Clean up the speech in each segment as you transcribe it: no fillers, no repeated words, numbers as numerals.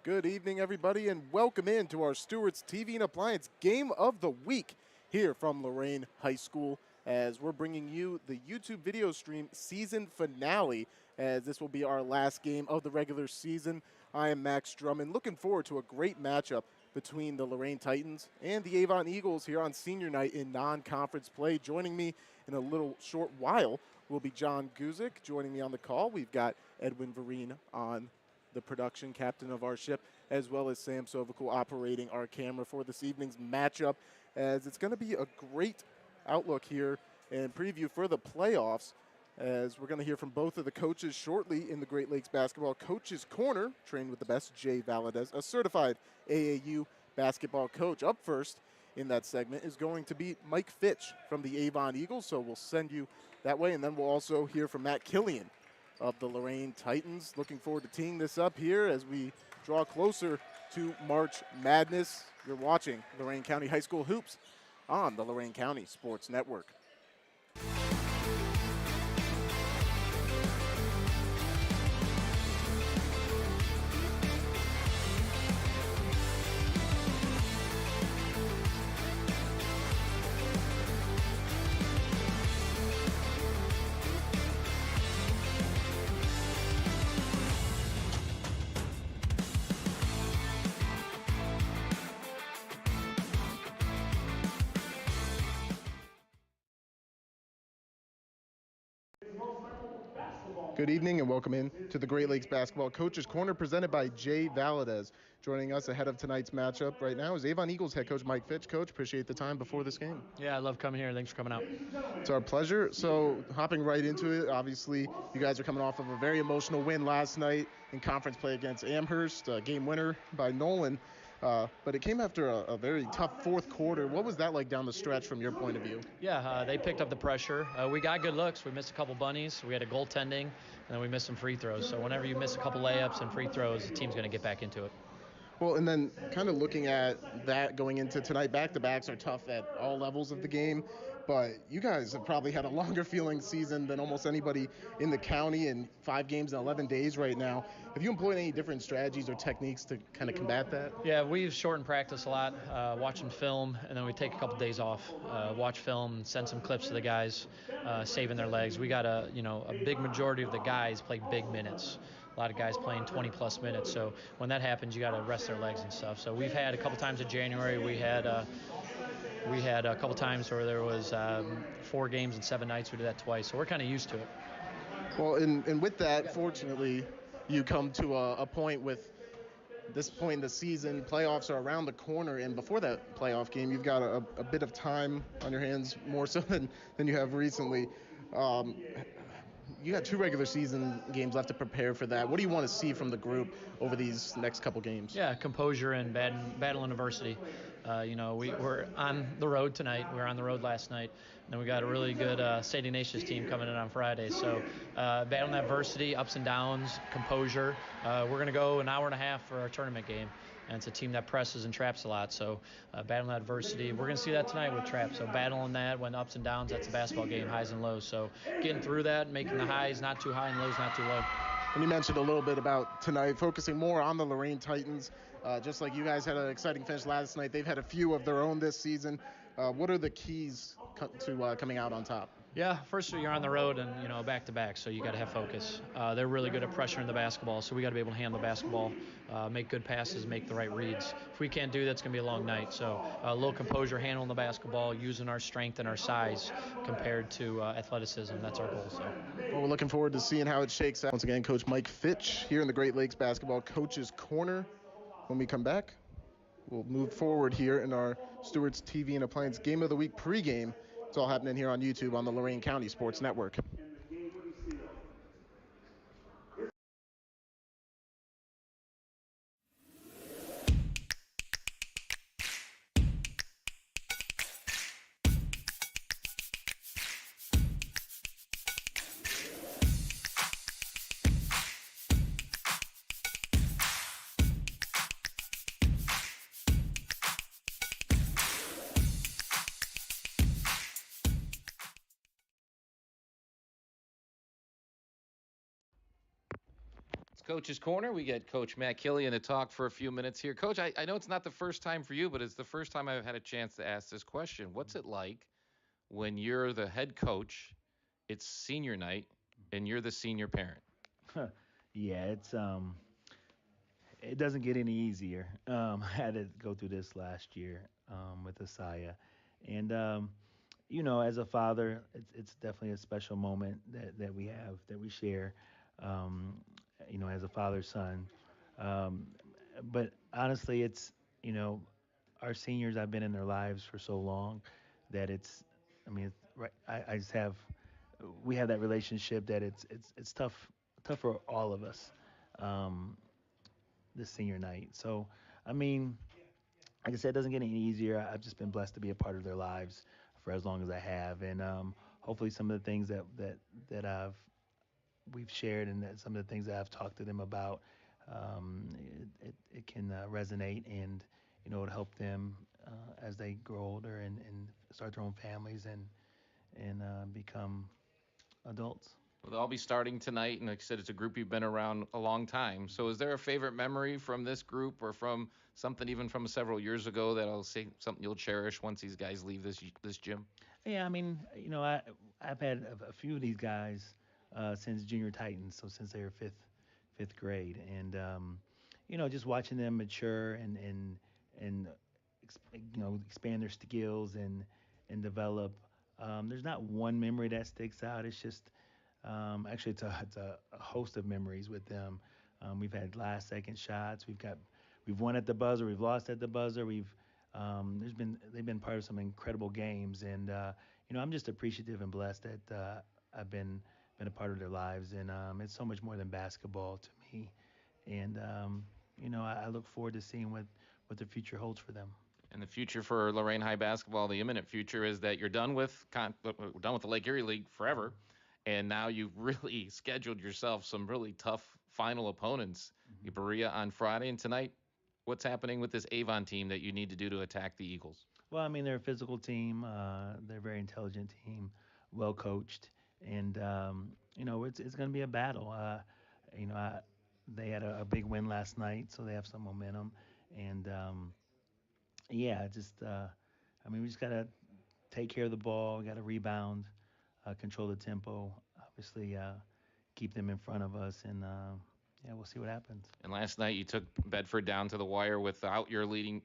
Good evening, everybody, and welcome into our Stewart's TV and Appliance Game of the Week here from Lorain High School, as we're bringing you the YouTube video stream season finale, as this will be our last game of the regular season. I am Max Drummond, looking forward to a great matchup between the Lorain Titans and the Avon Eagles here on senior night in non-conference play. Joining me in a little short while will be John Guzik. Joining me on the call, we've got Edwin Vereen on the production, captain of our ship, as well as Sam Sovacool operating our camera for this evening's matchup, as it's going to be a great outlook here and preview for the playoffs, as we're going to hear from both of the coaches shortly in the Great Lakes Basketball Coaches Corner, trained with the best, Jay Valadez, a certified AAU basketball coach. Up first in that segment is going to be Mike Fitch from the Avon Eagles, so we'll send you that way, and then we'll also hear from Matt Killian of the Lorain Titans. Looking forward to teeing this up here as we draw closer to March Madness. You're watching Lorain County High School Hoops on the Lorain County Sports Network. Good evening and welcome in to the Great Lakes Basketball Coaches Corner presented by Jay Valadez. Joining us ahead of tonight's matchup right now is Avon Eagles head coach Mike Fitch. Coach, appreciate the time before this game. Yeah, I love coming here. Thanks for coming out. It's our pleasure. So hopping right into it, obviously you guys are coming off of a very emotional win last night in conference play against Amherst, a game winner by Nolan. But it came after a very tough fourth quarter. What was that like down the stretch from your point of view? Yeah, they picked up the pressure. We got good looks. We missed a couple bunnies. We had a goaltending, and then we missed some free throws. So whenever you miss a couple layups and free throws, the team's going to get back into it. Well, and then kind of looking at that going into tonight, back-to-backs are tough at all levels of the game. But you guys have probably had a longer feeling season than almost anybody in the county, in 5 games in 11 days right now. Have you employed any different strategies or techniques to kind of combat that? Yeah, we've shortened practice a lot, watching film, and then we take a couple days off, watch film, send some clips to the guys, saving their legs. We got a big majority of the guys play big minutes. A lot of guys playing 20-plus minutes, so when that happens, you got to rest their legs and stuff. So we've had a couple times in January, we had a couple times where there was 4 games in 7 nights. We did that twice, so we're kind of used to it. Well, and with that, fortunately, you come to a point with this point in the season. Playoffs are around the corner, and before that playoff game, you've got a bit of time on your hands, more so than you have recently. You got 2 regular season games left to prepare for that. What do you want to see from the group over these next couple games? Yeah, composure and battling adversity. We're on the road tonight. We were on the road last night. And then we got a really good State Ignatius team coming in on Friday. So battling adversity, ups and downs, composure. We're going to go an hour and a half for our tournament game. And it's a team that presses and traps a lot. So battling adversity. We're going to see that tonight with traps. So battling that when ups and downs, that's a basketball game, highs and lows. So getting through that, making the highs not too high and lows not too low. And you mentioned a little bit about tonight, focusing more on the Lorain Titans. Just like you guys had an exciting finish last night, they've had a few of their own this season. What are the keys to coming out on top? Yeah, first you're on the road and, back-to-back, so you got to have focus. They're really good at pressuring the basketball, so we got to be able to handle the basketball, make good passes, make the right reads. If we can't do that, it's going to be a long night. So a little composure, handling the basketball, using our strength and our size compared to athleticism. That's our goal. So. Well, we're looking forward to seeing how it shakes out. Once again, Coach Mike Fitch here in the Great Lakes Basketball Coaches Corner. When we come back, we'll move forward here in our Stewart's TV and Appliance Game of the Week pregame. It's all happening here on YouTube on the Lorain County Sports Network. Coach's Corner. We get Coach Matt Killian to talk for a few minutes here. Coach, I know it's not the first time for you, but it's the first time I've had a chance to ask this question. What's it like when you're the head coach, it's senior night, and you're the senior parent? Yeah, it doesn't get any easier. I had to go through this last year with Asaya, and as a father, it's definitely a special moment that we have that we share. Um, as a father son, um, but honestly, it's you know our seniors. I've been in their lives for so long that it's right. I just have we have that relationship that it's tough for all of us. Um, this senior night. So, I mean, like I said, it doesn't get any easier. I've just been blessed to be a part of their lives for as long as I have, and hopefully, some of the things that we've shared and that some of the things that I've talked to them about, it can resonate and it'll help them as they grow older and start their own families and become adults. Well, they'll all be starting tonight, and like I said, it's a group you've been around a long time. So, is there a favorite memory from this group, or from something even from several years ago that'll say something you'll cherish once these guys leave this gym? Yeah, I mean, I've had a few of these guys since junior Titans, so since they were fifth grade, and just watching them mature and expand their skills and develop. There's not one memory that sticks out. It's just actually it's a host of memories with them. We've had last second shots. We've won at the buzzer. We've lost at the buzzer. They've been part of some incredible games, and I'm just appreciative and blessed that I've been a part of their lives, and it's so much more than basketball to me, and I look forward to seeing what the future holds for them. And the future for Lorraine High basketball, the imminent future, is that you're done with the Lake Erie League forever, and now you've really scheduled yourself some really tough final opponents. Berea on Friday, and tonight, what's happening with this Avon team that you need to do to attack the Eagles? Well, I mean, they're a physical team. They're a very intelligent team, well coached, and it's going to be a battle. They had a big win last night, so they have some momentum, and yeah, we just gotta take care of the ball. We gotta rebound, control the tempo. Obviously, keep them in front of us, and yeah, we'll see what happens. And last night you took Bedford down to the wire without your leading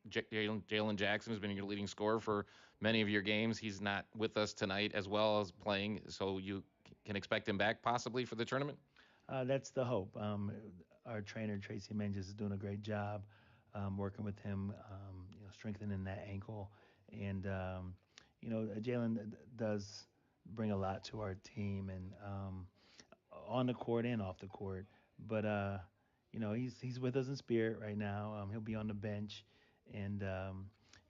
Jalen Jackson, who's been your leading scorer for many of your games. He's not with us tonight as well as playing, so you can expect him back possibly for the tournament? That's the hope. Our trainer Tracy Menges is doing a great job working with him, strengthening that ankle, and Jalen does bring a lot to our team, and on the court and off the court. But he's with us in spirit right now. He'll be on the bench, and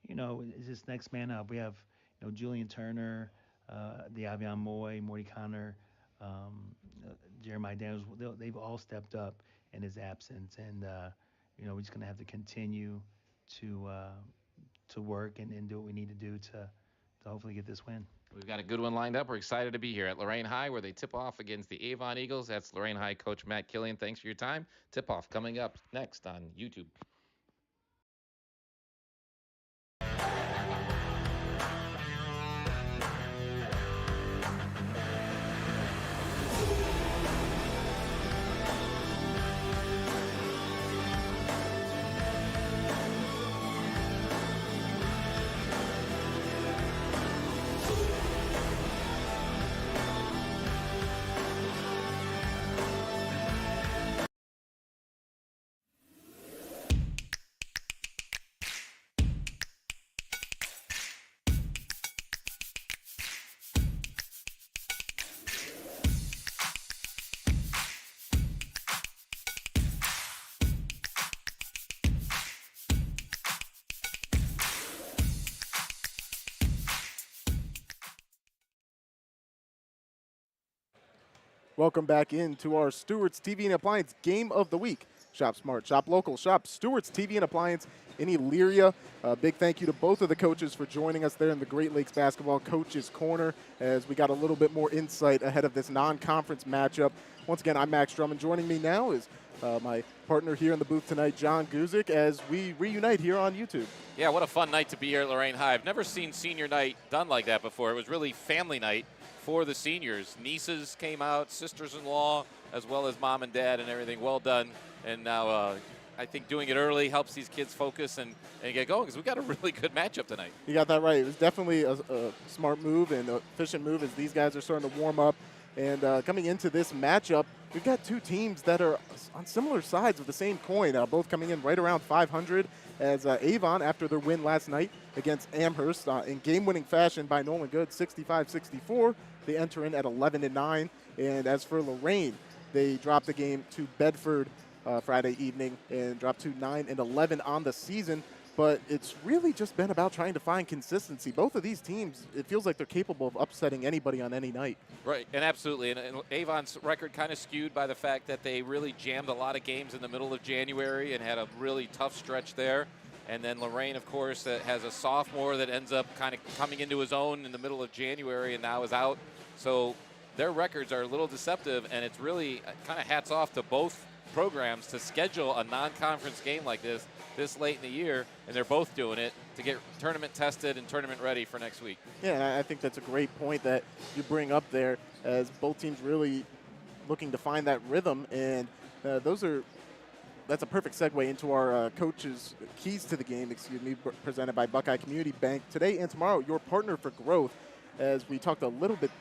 it's just next man up. We have Julian Turner, the Avon Moy, Morty Connor, um, Jeremiah Daniels. They've all stepped up in his absence, and we're just gonna have to continue to uh, to work and do what we need to do to hopefully get this win. We've got a good one lined up. We're excited to be here at Lorain High, where they tip off against the Avon Eagles. That's Lorain High coach Matt Killian. Thanks for your time. Tip off coming up next on YouTube. Welcome back into our Stewart's TV and Appliance Game of the Week. Shop smart, shop local, shop Stewart's TV and Appliance in Elyria. Big thank you to both of the coaches for joining us there in the Great Lakes Basketball Coaches Corner as we got a little bit more insight ahead of this non-conference matchup. Once again, I'm Max Drummond. Joining me now is my partner here in the booth tonight, John Guzik, as we reunite here on YouTube. Yeah, what a fun night to be here at Lorain High. I've never seen senior night done like that before. It was really family night for the seniors. Nieces came out, sisters-in-law, as well as mom and dad and everything. Well done. And now I think doing it early helps these kids focus and get going because we got a really good matchup tonight. You got that right. It was definitely a smart move and an efficient move as these guys are starting to warm up. And coming into this matchup, we've got two teams that are on similar sides of the same coin, both coming in right around 500 as Avon, after their win last night against Amherst in game-winning fashion by Nolan Good, 65-64. They enter in at 11-9. And as for Lorain, they dropped the game to Bedford Friday evening and dropped to 9-11 on the season. But it's really just been about trying to find consistency. Both of these teams, it feels like they're capable of upsetting anybody on any night. Right, and absolutely. And Avon's record kind of skewed by the fact that they really jammed a lot of games in the middle of January and had a really tough stretch there. And then Lorraine, of course, has a sophomore that ends up kind of coming into his own in the middle of January and now is out. So their records are a little deceptive, and it's really kind of hats off to both programs to schedule a non-conference game like this late in the year, and they're both doing it to get tournament tested and tournament ready for next week. Yeah, and I think that's a great point that you bring up there, as both teams really looking to find that rhythm, and that's a perfect segue into our coaches' keys to the game, presented by Buckeye Community Bank. Today and tomorrow, your partner for growth, as we talked a little bit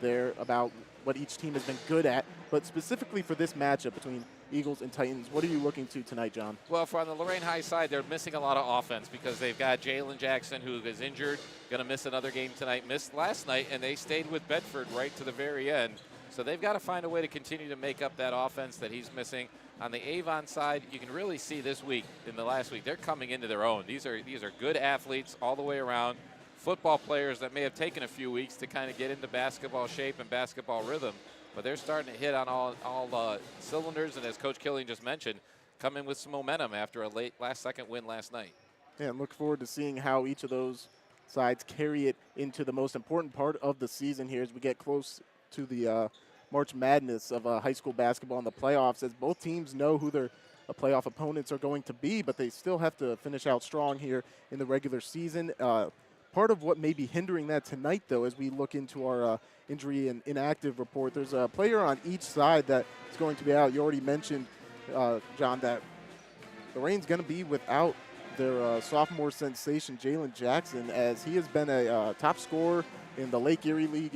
there about what each team has been good at, but specifically for this matchup between Eagles and Titans, what are you looking to tonight, John? Well, for on the Lorain High side, they're missing a lot of offense because they've got Jalen Jackson, who is injured, going to miss another game tonight, missed last night, and they stayed with Bedford right to the very end. So they've got to find a way to continue to make up that offense that he's missing. On the Avon side, you can really see this week, in the last week, they're coming into their own. These are good athletes all the way around, football players that may have taken a few weeks to kind of get into basketball shape and basketball rhythm. But they're starting to hit on all cylinders, and as Coach Killian just mentioned, come in with some momentum after a late last-second win last night. Yeah, and look forward to seeing how each of those sides carry it into the most important part of the season here as we get close to the March Madness of high school basketball and the playoffs, as both teams know who their playoff opponents are going to be, but they still have to finish out strong here in the regular season. Part of what may be hindering that tonight, though, as we look into our injury and inactive report, there's a player on each side that is going to be out. You already mentioned, John, that Lorraine's going to be without their sophomore sensation, Jalen Jackson, as he has been a top scorer in the Lake Erie League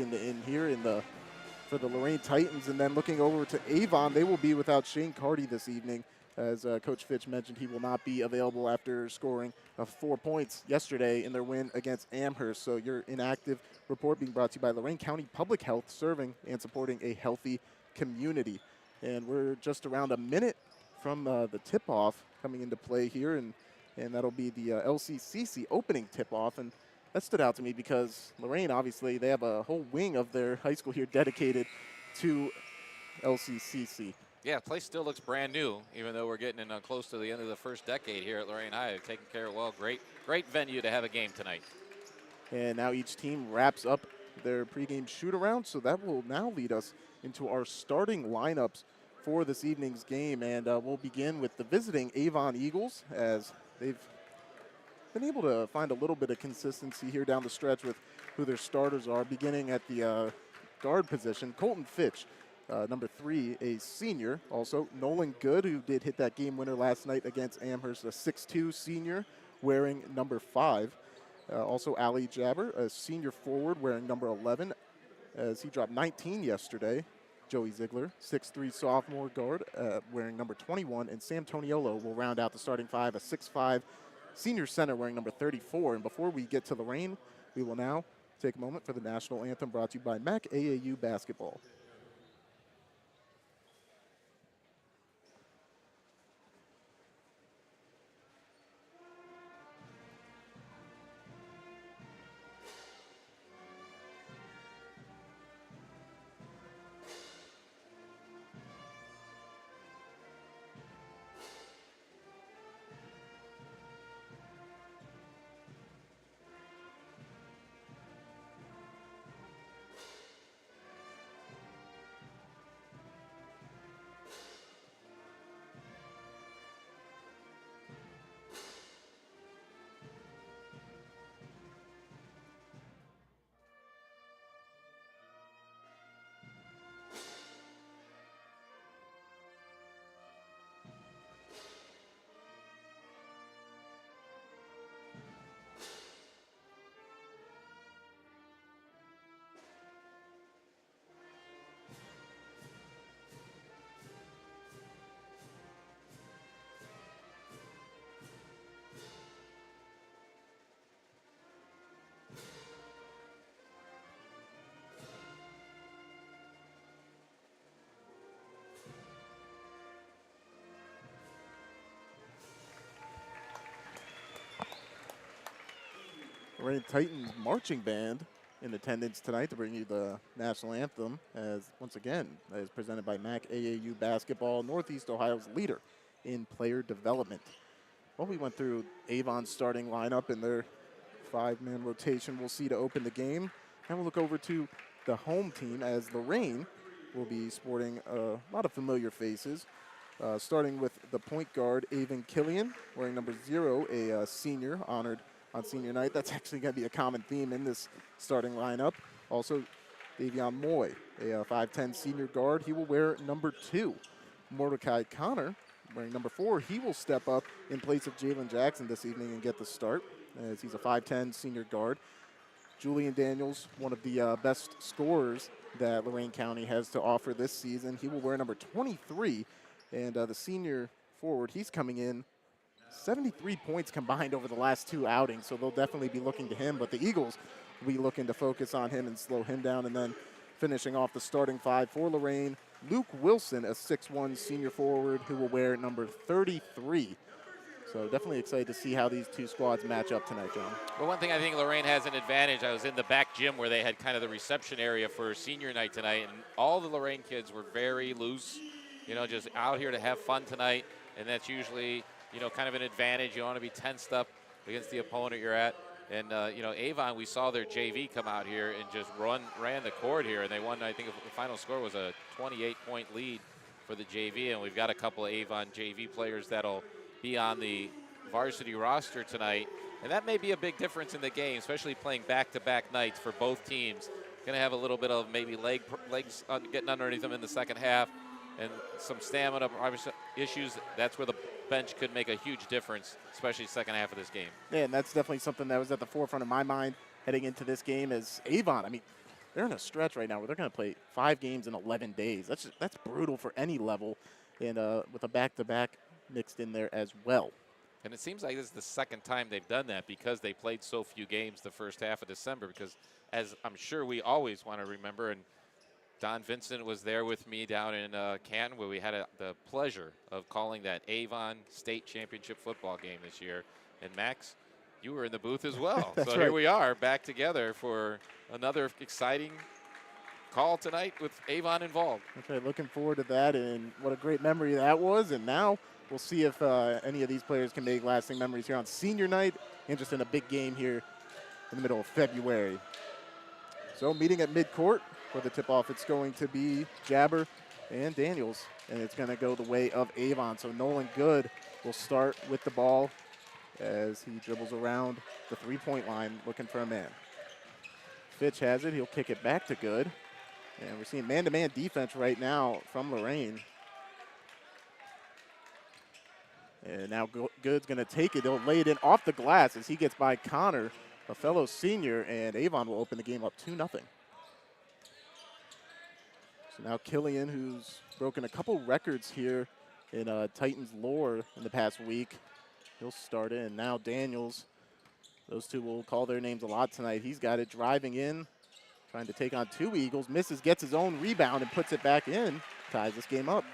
for the Lorain Titans. And then looking over to Avon, they will be without Shane Carty this evening. As Coach Fitch mentioned, he will not be available after scoring 4 points yesterday in their win against Amherst. So your inactive report being brought to you by Lorain County Public Health, serving and supporting a healthy community. And we're just around a minute from the tip-off coming into play here, and that'll be the LCCC opening tip-off. And that stood out to me because Lorain, obviously, they have a whole wing of their high school here dedicated to LCCC. Yeah, the place still looks brand new, even though we're getting in close to the end of the first decade here at Lorain High. They've taken care of well. Great venue to have a game tonight. And now each team wraps up their pregame shoot-around, so that will now lead us into our starting lineups for this evening's game. And we'll begin with the visiting Avon Eagles, as they've been able to find a little bit of consistency here down the stretch with who their starters are, beginning at the guard position. Colton Fitch, number 3, a senior. Also, Nolan Good, who did hit that game winner last night against Amherst, a 6'2 senior, wearing number 5. Also, Ali Jabber, a senior forward, wearing number 11, as he dropped 19 yesterday. Joey Ziegler, 6'3 sophomore guard, wearing number 21. And Sam Toniolo will round out the starting 5, a 6'5 senior center wearing number 34. And before we get to Lorain, we will now take a moment for the national anthem, brought to you by MAC AAU Basketball. Lorraine Titans marching band in attendance tonight to bring you the national anthem, as once again is presented by MAC AAU Basketball, Northeast Ohio's leader in player development. Well, we went through Avon's starting lineup and their 5-man rotation we'll see to open the game. Now we'll look over to the home team, as Lorraine will be sporting a lot of familiar faces. Starting with the point guard, Avon Killian, wearing number 0, a senior honored on senior night. That's actually going to be a common theme in this starting lineup. Also, Davion Moy, a 5'10 senior guard. He will wear number 2. Mordecai Connor, wearing number 4. He will step up in place of Jalen Jackson this evening and get the start, as he's a 5'10 senior guard. Julian Daniels, one of the best scorers that Lorain County has to offer this season. He will wear number 23. And the senior forward, he's coming in 73 points combined over the last 2 outings, so they'll definitely be looking to him. But the Eagles will be looking to focus on him and slow him down. And then finishing off the starting 5 for Lorraine, Luke Wilson, a 6'1 senior forward who will wear number 33. So definitely excited to see how these two squads match up tonight, John. Well, one thing I think Lorraine has an advantage. I was in the back gym where they had kind of the reception area for senior night tonight, and all the Lorraine kids were very loose, you know, just out here to have fun tonight. And that's usually, you know, kind of an advantage. You want to be tensed up against the opponent you're at. And, you know, Avon, we saw their JV come out here and just ran the court here, and they won. I think the final score was a 28-point lead for the JV, and we've got a couple of Avon JV players that'll be on the varsity roster tonight, and that may be a big difference in the game, especially playing back-to-back nights for both teams. Going to have a little bit of maybe legs getting underneath them in the second half, and some stamina issues. That's where the bench could make a huge difference, especially second half of this game. Yeah, and that's definitely something that was at the forefront of my mind heading into this game. Is Avon, I mean, they're in a stretch right now where they're going to play 5 games in 11 days. That's brutal for any level, and with a back-to-back mixed in there as well. And it seems like this is the second time they've done that, because they played so few games the first half of December, because as I'm sure we always want to remember, and Don Vincent was there with me down in Canton, where we had the pleasure of calling that Avon State Championship football game this year. And Max, you were in the booth as well. So right. Here we are back together for another exciting call tonight with Avon involved. Okay, looking forward to that, and what a great memory that was. And now we'll see if any of these players can make lasting memories here on senior night and just in a big game here in the middle of February. So meeting at midcourt for the tip-off, it's going to be Jabber and Daniels, and it's going to go the way of Avon. So Nolan Good will start with the ball as he dribbles around the 3-point line looking for a man. Fitch has it. He'll kick it back to Good. And we're seeing man-to-man defense right now from Lorraine. And now Good's going to take it. They'll lay it in off the glass as he gets by Connor, a fellow senior, and Avon will open the game up 2-0. So now Killian, who's broken a couple records here in Titans lore in the past week, he'll start it. And now Daniels, those two will call their names a lot tonight. He's got it driving in, trying to take on 2 Eagles, misses, gets his own rebound, and puts it back in, ties this game up.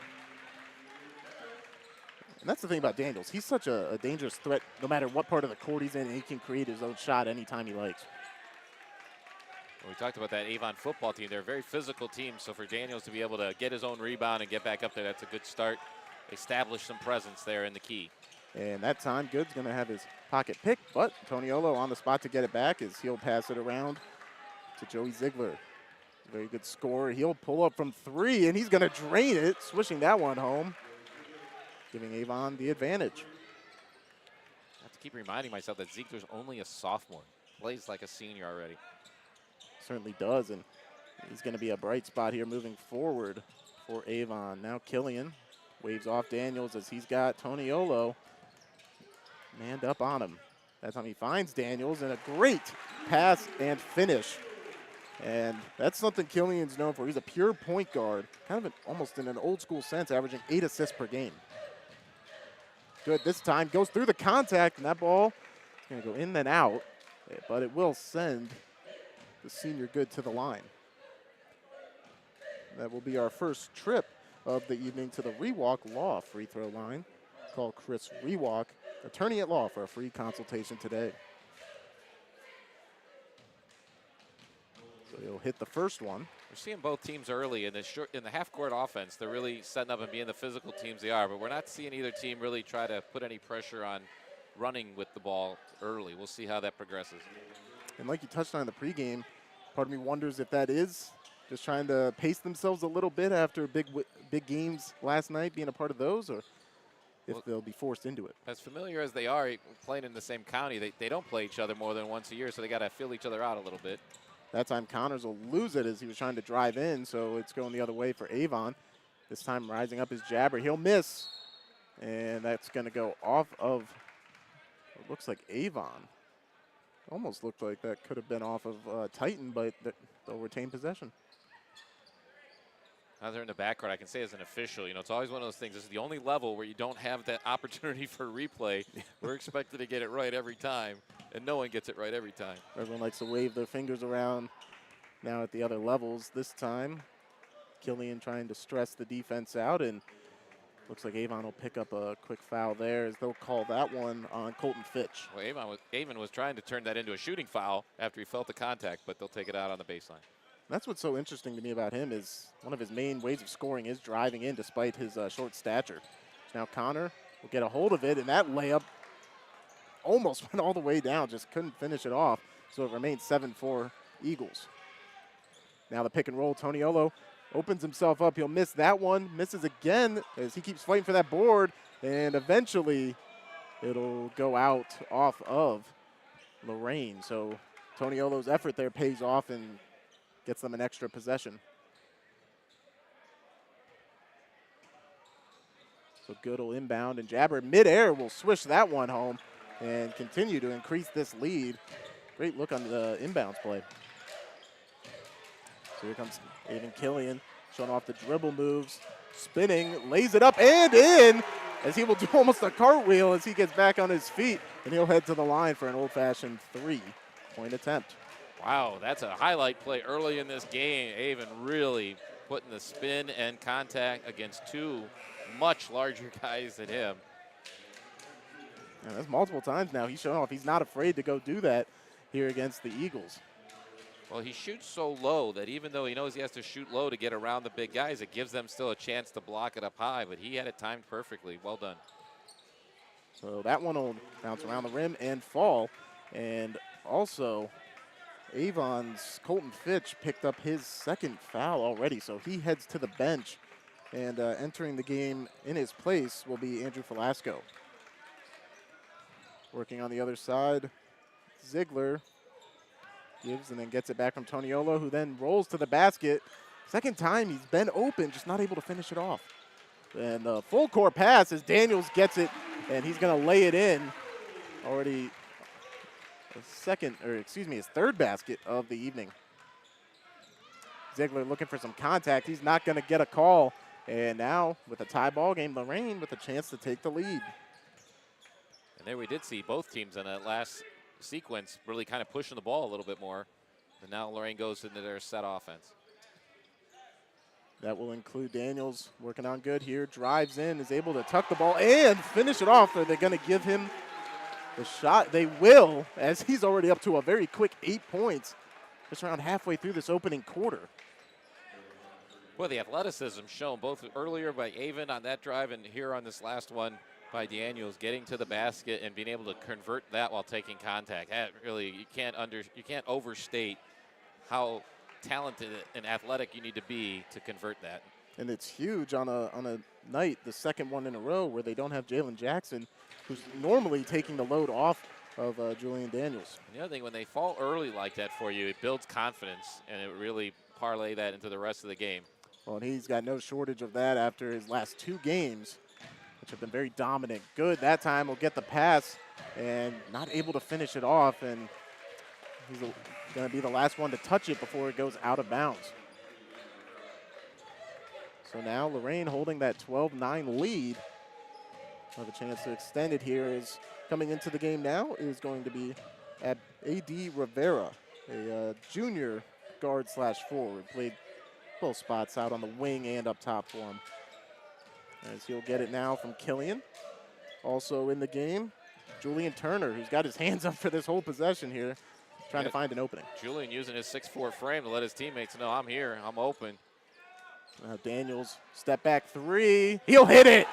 And that's the thing about Daniels. He's such a dangerous threat no matter what part of the court he's in, and he can create his own shot anytime he likes. Well, we talked about that Avon football team. They're a very physical team, so for Daniels to be able to get his own rebound and get back up there, that's a good start. Establish some presence there in the key. And that time, Good's going to have his pocket picked, but Toniolo on the spot to get it back as he'll pass it around to Joey Ziegler. Very good scorer. He'll pull up from 3, and he's going to drain it, swishing that one home, giving Avon the advantage. I have to keep reminding myself that Ziegler's only a sophomore. Plays like a senior already. Certainly does, and he's going to be a bright spot here moving forward for Avon. Now Killian waves off Daniels as he's got Toniolo manned up on him. That time he finds Daniels, and a great pass and finish. And that's something Killian's known for. He's a pure point guard, kind of almost in an old school sense, averaging 8 assists per game. Good this time, goes through the contact, and that ball is going to go in and out, but it will send the senior Good to the line. That will be our first trip of the evening to the Rewalk Law free throw line. Call Chris Rewalk, attorney at law, for a free consultation today. So he'll hit the first one. We're seeing both teams early in the half-court offense. They're really setting up and being the physical teams they are, but we're not seeing either team really try to put any pressure on running with the ball early. We'll see how that progresses. And like you touched on in the pregame, part of me wonders if that is just trying to pace themselves a little bit after big games last night, being a part of those, or if they'll be forced into it. As familiar as they are playing in the same county, they don't play each other more than once a year, so they got to feel each other out a little bit. That time Connors will lose it as he was trying to drive in, so it's going the other way for Avon. This time rising up is Jabber. He'll miss, and that's going to go off of, it looks like Avon. Almost looked like that could have been off of Titan, but they'll retain possession. Now they're in the backcourt. I can say as an official, it's always one of those things. This is the only level where you don't have that opportunity for replay. We're expected to get it right every time, and no one gets it right every time. Everyone likes to wave their fingers around now at the other levels. This time, Killian trying to stress the defense out, and looks like Avon will pick up a quick foul there as they'll call that one on Colton Fitch. Well, Avon was trying to turn that into a shooting foul after he felt the contact, but they'll take it out on the baseline. That's what's so interesting to me about him is one of his main ways of scoring is driving in despite his short stature. Now Connor will get a hold of it, and that layup almost went all the way down, just couldn't finish it off. So it remains 7-4 Eagles. Now the pick and roll, Toniolo opens himself up. He'll miss that one, misses again as he keeps fighting for that board, and eventually it'll go out off of Lorraine. So Toniolo's effort there pays off and gets them an extra possession. So Good will inbound, and Jabber midair will swish that one home and continue to increase this lead. Great look on the inbounds play. So here comes Avon Killian, showing off the dribble moves, spinning, lays it up and in, as he will do almost a cartwheel as he gets back on his feet, and he'll head to the line for an old-fashioned 3-point attempt. Wow, that's a highlight play early in this game. Avon really putting the spin and contact against two much larger guys than him. And that's multiple times now. He's shown off. He's not afraid to go do that here against the Eagles. Well, he shoots so low that even though he knows he has to shoot low to get around the big guys, it gives them still a chance to block it up high, but he had it timed perfectly. Well done. So that one will bounce around the rim and fall. And also, Avon's Colton Fitch picked up his second foul already, so he heads to the bench. And entering the game in his place will be Andrew Falasco. Working on the other side, Ziegler gives and then gets it back from Toniolo, who then rolls to the basket. Second time he's been open, just not able to finish it off. And the full court pass as Daniels gets it, and he's going to lay it in. Already his third basket of the evening. Ziegler looking for some contact. He's not going to get a call. And now, with a tie ball game, Lorraine with a chance to take the lead. And there we did see both teams in that last sequence really kind of pushing the ball a little bit more. And now Lorraine goes into their set offense. That will include Daniels working on good here. Drives in, is able to tuck the ball and finish it off. Are they going to give him the shot? They will, as he's already up to a very quick 8 points. Just around halfway through this opening quarter. Well, the athleticism shown both earlier by Avon on that drive and here on this last one by Daniels, getting to the basket and being able to convert that while taking contact. That really, you can't overstate how talented and athletic you need to be to convert that. And it's huge on a night, the second one in a row, where they don't have Jalen Jackson, who's normally taking the load off of Julian Daniels. And the other thing, when they fall early like that for you, it builds confidence, and it really parlay that into the rest of the game. Well, and he's got no shortage of that after his last 2 games, which have been very dominant. Good that time, will get the pass and not able to finish it off, and he's going to be the last one to touch it before it goes out of bounds. So now Lorraine holding that 12-9 lead. Have a chance to extend it here. Is coming into the game now is going to be at A.D. Rivera, a junior guard/forward. Played both spots out on the wing and up top for him. As he'll get it now from Killian. Also in the game, Julian Turner, who's got his hands up for this whole possession here. trying to find an opening. Julian using his 6'4" frame to let his teammates know, I'm here, I'm open. Now Daniels, step back three. He'll hit it!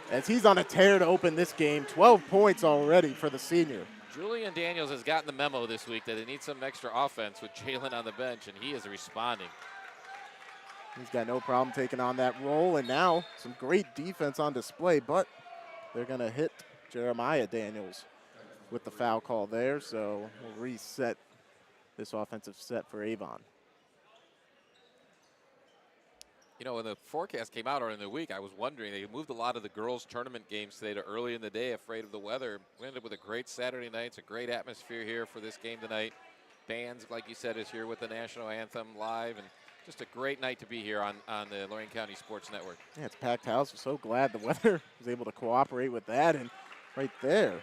As he's on a tear to open this game. 12 points already for the senior. Julian Daniels has gotten the memo this week that they need some extra offense with Jalen on the bench, and he is responding. He's got no problem taking on that role, and now some great defense on display, but they're going to hit Jeremiah Daniels with the foul call there, so we'll reset this offensive set for Avon. You know, when the forecast came out earlier in the week, I was wondering, they moved a lot of the girls' tournament games today to early in the day, afraid of the weather. We ended up with a great Saturday night. It's a great atmosphere here for this game tonight. Bands, like you said, is here with the national anthem live, and just a great night to be here on the Lorain County Sports Network. Yeah, it's a packed house. We're so glad the weather was able to cooperate with that, and right there,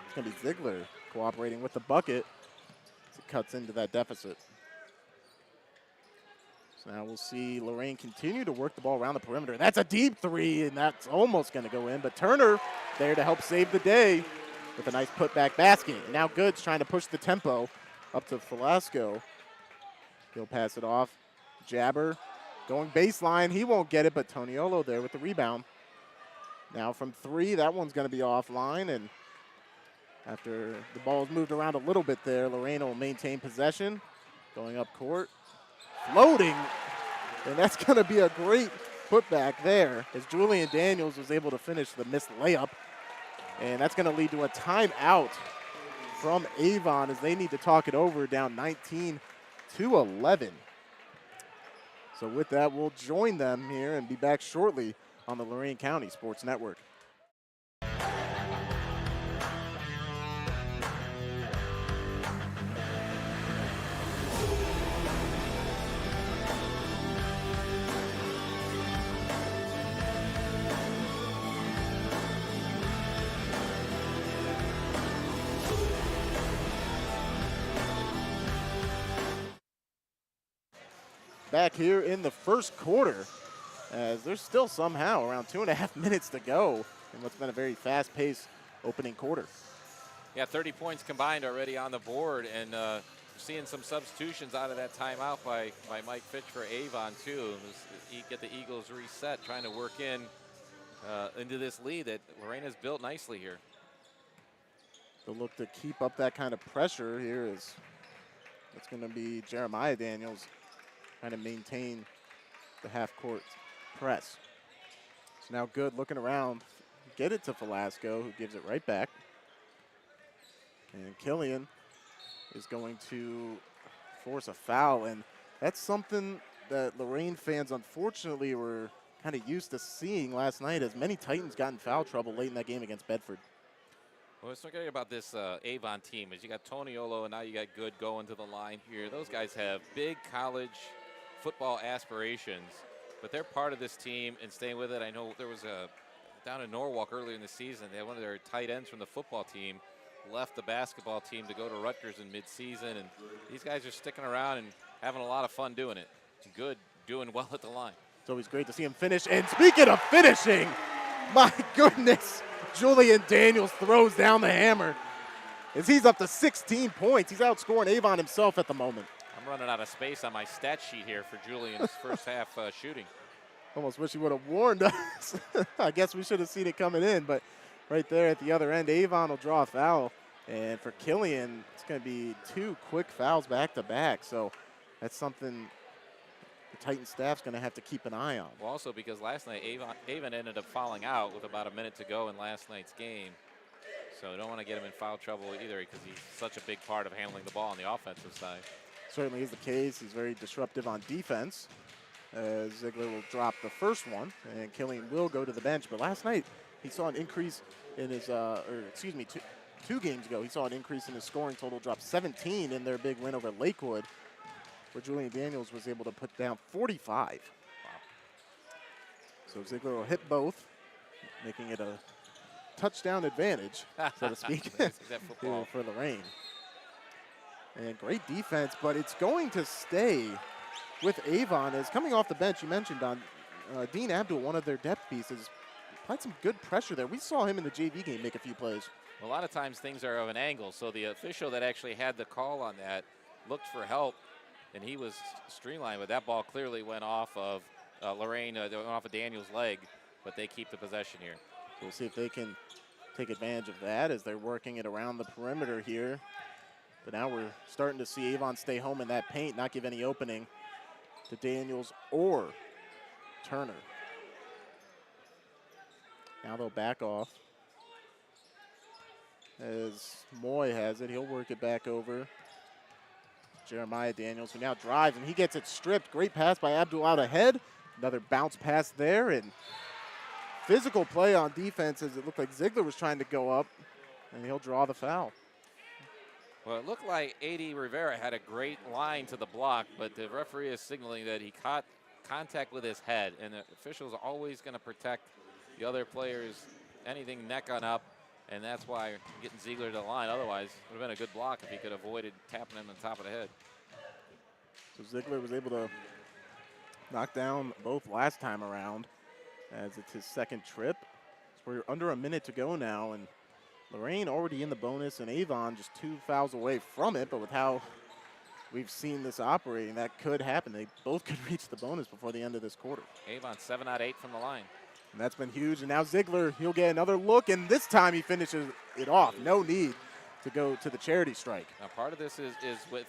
it's going to be Ziegler cooperating with the bucket as it cuts into that deficit. Now we'll see Lorraine continue to work the ball around the perimeter. That's a deep three, and that's almost going to go in. But Turner there to help save the day with a nice putback basket. And now Goods trying to push the tempo up to Velasco. He'll pass it off. Jabber going baseline. He won't get it, but Toniolo there with the rebound. Now from three, that one's going to be offline. And after the ball's moved around a little bit there, Lorraine will maintain possession. Going up court. Floating, and that's going to be a great putback there as Julian Daniels was able to finish the missed layup. And that's going to lead to a timeout from Avon as they need to talk it over, down 19-11. So with that, we'll join them here and be back shortly on the Lorain County Sports Network. Back here in the first quarter, as there's still somehow around 2.5 minutes to go in what's been a very fast-paced opening quarter. Yeah, 30 points combined already on the board, and seeing some substitutions out of that timeout by Mike Fitch for Avon too. Get the Eagles reset, trying to work into this lead that Lorraine has built nicely here. The look to keep up that kind of pressure here is it's going to be Jeremiah Daniels trying to maintain the half-court press. So now Good looking around, get it to Velasco, who gives it right back. And Killian is going to force a foul, and that's something that Lorraine fans unfortunately were kind of used to seeing last night, as many Titans got in foul trouble late in that game against Bedford. Well, what's so great about this Avon team is you got Toniolo and now you got Good going to the line here. Those guys have big college football aspirations, but they're part of this team and staying with it. I know there was down in Norwalk earlier in the season, they had one of their tight ends from the football team left the basketball team to go to Rutgers in midseason, and these guys are sticking around and having a lot of fun doing it. Good, doing well at the line. It's always great to see him finish. And speaking of finishing, my goodness, Julian Daniels throws down the hammer as he's up to 16 points. He's outscoring Avon himself at the moment. I'm running out of space on my stat sheet here for Julian's first half shooting. Almost wish he would have warned us. I guess we should have seen it coming in, but right there at the other end, Avon will draw a foul. And for Killian, it's going to be 2 quick fouls back-to-back. So that's something the Titan staff's going to have to keep an eye on. Well, also because last night Avon ended up fouling out with about a minute to go in last night's game. So we don't want to get him in foul trouble either, because he's such a big part of handling the ball on the offensive side. Certainly is the case. He's very disruptive on defense. Ziegler will drop the first one, and Killian will go to the bench. But last night, he saw an increase in his, two games ago, he saw an increase in his scoring total, dropped 17 in their big win over Lakewood, where Julian Daniels was able to put down 45. Wow. So Ziegler will hit both, making it a touchdown advantage, so to speak, for Lorraine. And great defense, but it's going to stay with Avon. As coming off the bench, you mentioned on Dean Abdul, one of their depth pieces, applied some good pressure there. We saw him in the JV game make a few plays. A lot of times things are of an angle, so the official that actually had the call on that looked for help, and he was streamlined, but that ball clearly went off of Lorraine, went off of Daniel's leg, but they keep the possession here. We'll see if they can take advantage of that as they're working it around the perimeter here. But now we're starting to see Avon stay home in that paint, not give any opening to Daniels or Turner. Now they'll back off. As Moy has it, he'll work it back over. Jeremiah Daniels, who now drives, and he gets it stripped. Great pass by Abdul out ahead. Another bounce pass there, and physical play on defense as it looked like Ziegler was trying to go up, and he'll draw the foul. Well, it looked like A.D. Rivera had a great line to the block, but the referee is signaling that he caught contact with his head, and the official's always going to protect the other players, anything neck on up, and that's why getting Ziegler to the line. Otherwise, it would have been a good block if he could have avoided tapping him on top of the head. So Ziegler was able to knock down both last time around as it's his second trip. So we're under a minute to go now, and Lorraine already in the bonus, and Avon just 2 fouls away from it, but with how we've seen this operating, that could happen. They both could reach the bonus before the end of this quarter. Avon 7 out of 8 from the line. And that's been huge, and now Ziegler, he'll get another look, and this time he finishes it off. No need to go to the charity strike. Now part of this is with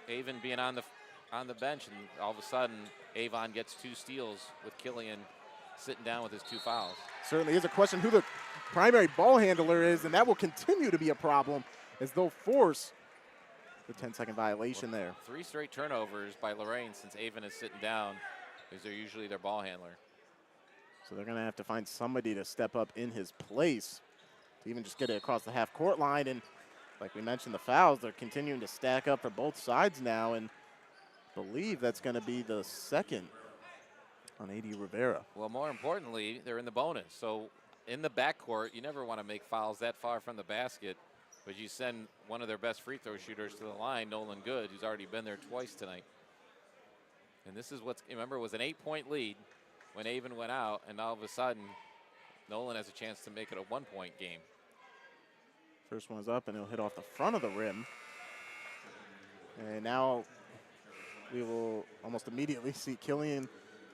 Avon being on the bench, and all of a sudden Avon gets 2 steals with Killian sitting down with his 2 fouls. Certainly is a question who the primary ball handler is, and that will continue to be a problem as they'll force the 10-second violation there. 3 straight turnovers by Lorraine since Avon is sitting down, because they're usually their ball handler. So they're going to have to find somebody to step up in his place to even just get it across the half-court line. And like we mentioned, the fouls, they're continuing to stack up for both sides now, and I believe that's going to be the second on A.D. Rivera. Well, more importantly, they're in the bonus. So in the backcourt, you never want to make fouls that far from the basket, but you send one of their best free throw shooters to the line, Nolan Good, who's already been there twice tonight. And this is what's, remember, it was an 8-point lead when Avon went out, and all of a sudden, Nolan has a chance to make it a 1-point game. First one's up, and he'll hit off the front of the rim. And now we will almost immediately see Killian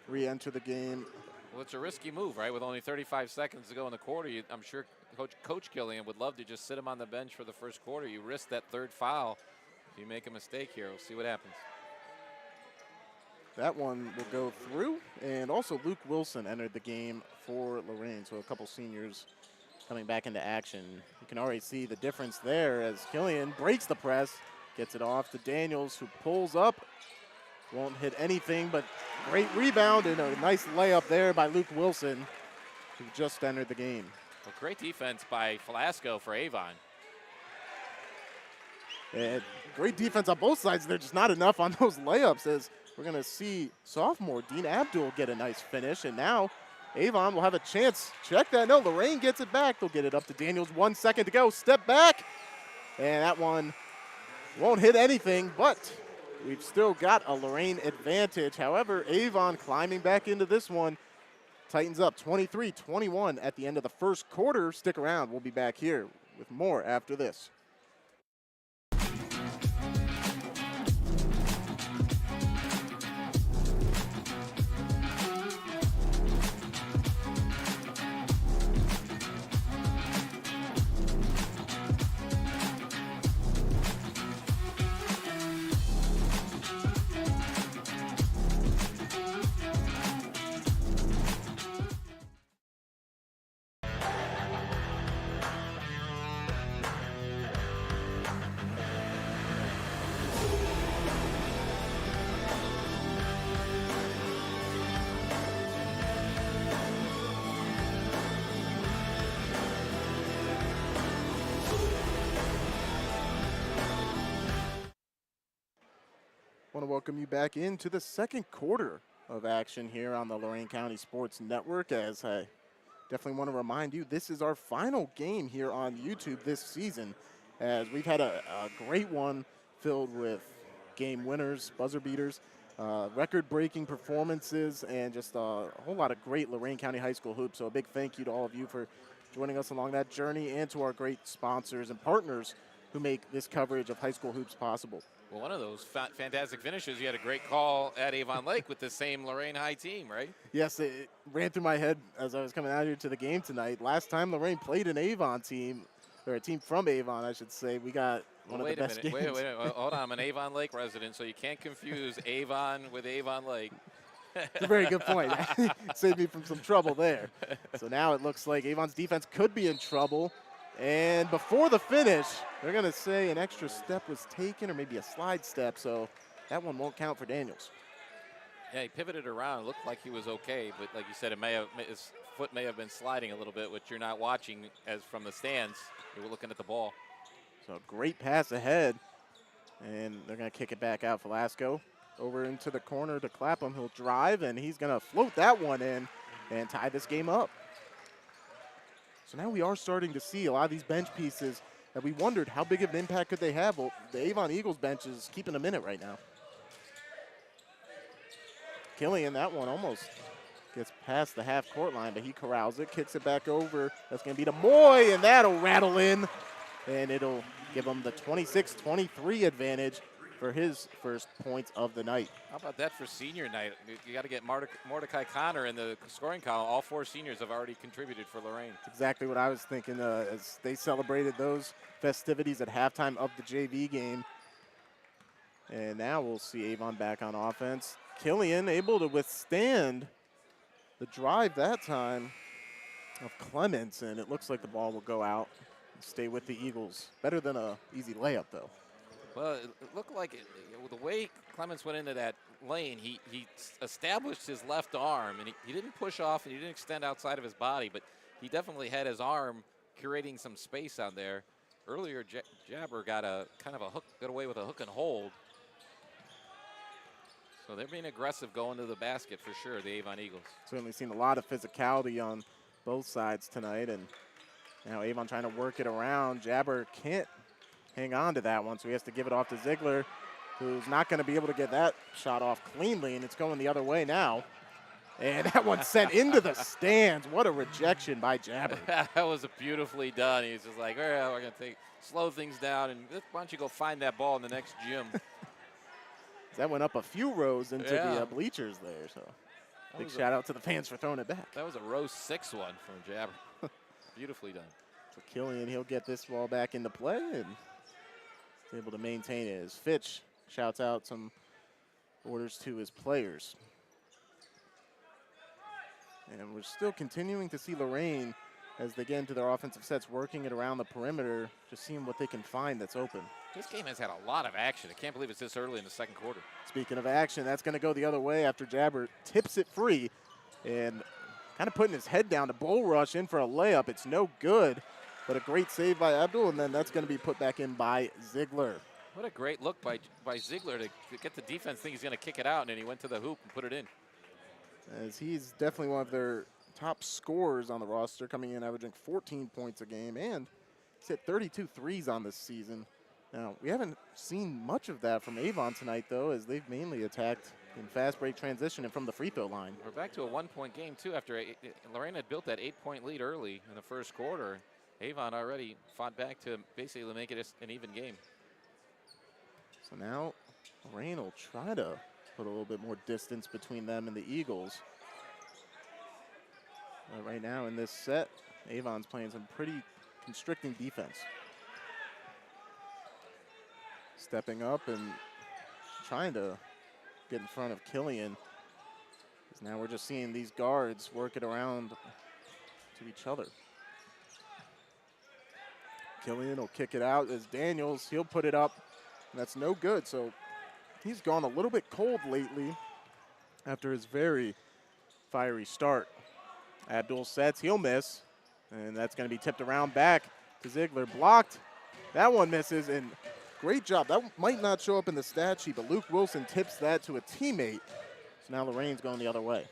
re-enter the game. Well, it's a risky move, right? With only 35 seconds to go in the quarter, I'm sure Coach Killian would love to just sit him on the bench for the first quarter. You risk that 3rd foul. If you make a mistake here, we'll see what happens. That one will go through, and also Luke Wilson entered the game for Lorraine, so a couple seniors coming back into action. You can already see the difference there as Killian breaks the press, gets it off to Daniels, who pulls up, won't hit anything, but great rebound and a nice layup there by Luke Wilson, who just entered the game. Well, great defense by Velasco for Avon. And great defense on both sides. They're just not enough on those layups, as we're going to see sophomore Dean Abdul get a nice finish, and now Avon will have a chance. Check that. No, Lorraine gets it back. They'll get it up to Daniels. 1 second to go. Step back. And that one won't hit anything, but we've still got a Lorraine advantage. However, Avon climbing back into this one. Tightens up 23-21 at the end of the first quarter. Stick around. We'll be back here with more after this. I want to welcome you back into the second quarter of action here on the Lorain County Sports Network. As I definitely want to remind you, this is our final game here on YouTube this season, as we've had a great one filled with game winners, buzzer beaters, record-breaking performances, and just a whole lot of great Lorain County High School hoops. So a big thank you to all of you for joining us along that journey, and to our great sponsors and partners who make this coverage of high school hoops possible. Well, one of those fantastic finishes, you had a great call at Avon Lake with the same Lorain High team, right? Yes, it ran through my head as I was coming out here to the game tonight. Last time Lorraine played an Avon team, or a team from Avon, I should say, we got one of the best games. Wait a minute. Hold on. I'm an Avon Lake resident, so you can't confuse Avon with Avon Lake. It's a very good point. Saved me from some trouble there. So now it looks like Avon's defense could be in trouble. And before the finish, they're going to say an extra step was taken, or maybe a slide step, so that one won't count for Daniels. Yeah, he pivoted around. It looked like he was okay, but like you said, his foot may have been sliding a little bit, which you're not watching as from the stands. You were looking at the ball. So great pass ahead, and they're going to kick it back out. Velasco over into the corner to Clapham. He'll drive, and he's going to float that one in and tie this game up. So now we are starting to see a lot of these bench pieces that we wondered how big of an impact could they have. Well, the Avon Eagles bench is keeping them in it right now. Killian, that one almost gets past the half-court line, but he corrals it, kicks it back over. That's going to be to Moy, and that'll rattle in, and it'll give him the 26-23 advantage for his first points of the night. How about that for senior night? You got to get Mordecai Connor in the scoring column. All 4 seniors have already contributed for Lorain. Exactly what I was thinking as they celebrated those festivities at halftime of the JV game. And now we'll see Avon back on offense. Killian able to withstand the drive that time of Clements, and it looks like the ball will go out and stay with the Eagles. Better than an easy layup, though. Well, it looked like the way Clements went into that lane, he established his left arm, and he didn't push off and he didn't extend outside of his body, but he definitely had his arm curating some space on there. Earlier, Jabber got away with a hook and hold. So they're being aggressive going to the basket for sure, the Avon Eagles. Certainly seen a lot of physicality on both sides tonight, and now Avon trying to work it around. Jabber can't hang on to that one, so he has to give it off to Ziegler, who's not going to be able to get that shot off cleanly, and it's going the other way now. And that one sent into the stands. What a rejection by Jabber. That was beautifully done. He's just like, all right, we're going to slow things down, and why don't you go find that ball in the next gym. That went up a few rows into the bleachers there, so big shout out to the fans for throwing it back. That was a row 6 one from Jabber. Beautifully done. So Killian, he'll get this ball back into play and is able to maintain it as Fitch shouts out some orders to his players. And we're still continuing to see Lorraine as they get into their offensive sets, working it around the perimeter, just seeing what they can find that's open. This game has had a lot of action. I can't believe it's this early in the second quarter. Speaking of action, that's going to go the other way after Jabber tips it free and kind of putting his head down to bull rush in for a layup. It's no good, but a great save by Abdul, and then that's going to be put back in by Ziegler. What a great look by Ziegler to get the defense think he's going to kick it out, and then he went to the hoop and put it in. As he's definitely one of their top scorers on the roster, coming in averaging 14 points a game, and he's hit 32 threes on this season. Now, we haven't seen much of that from Avon tonight, though, as they've mainly attacked in fast break transition and from the free throw line. We're back to a 1-point game, too, after Lorraine had built that 8-point lead early in the first quarter. Avon already fought back to basically make it an even game. So now Lorraine will try to put a little bit more distance between them and the Eagles. But right now in this set, Avon's playing some pretty constricting defense. Stepping up and trying to get in front of Killian. Because now we're just seeing these guards work it around to each other. Killian will kick it out as Daniels, he'll put it up, and that's no good. So he's gone a little bit cold lately after his very fiery start. Abdul sets, he'll miss, and that's going to be tipped around back to Ziegler. Blocked, that one misses, and great job. That might not show up in the stat sheet, but Luke Wilson tips that to a teammate. So now Lorraine's going the other way.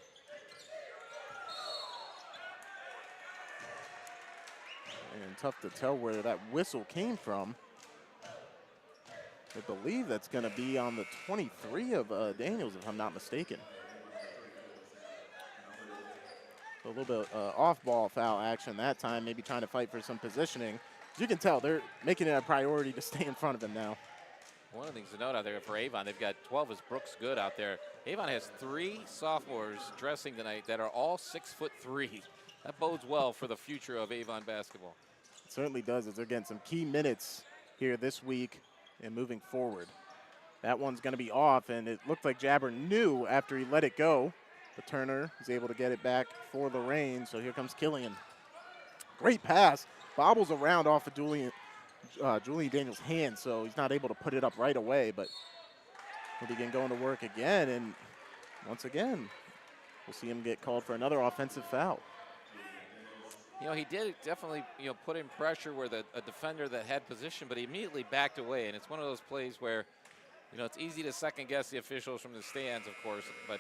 And tough to tell where that whistle came from. I believe that's going to be on the 23 of Daniels, if I'm not mistaken. A little bit off-ball foul action that time, maybe trying to fight for some positioning. As you can tell, they're making it a priority to stay in front of him now. One of the things to note out there for Avon, they've got 12 is Brooks Good out there. Avon has 3 sophomores dressing tonight that are all 6'3". That bodes well for the future of Avon basketball. It certainly does, as they're getting some key minutes here this week and moving forward. That one's going to be off, and it looked like Jabber knew after he let it go. But Turner is able to get it back for Lorraine, so here comes Killian. Great pass. Bobbles around off of Julian Daniels' hand, so he's not able to put it up right away, but he'll begin going to work again, and once again, we'll see him get called for another offensive foul. You know, he did definitely, put in pressure where a defender that had position, but he immediately backed away, and it's one of those plays where, it's easy to second-guess the officials from the stands, of course, but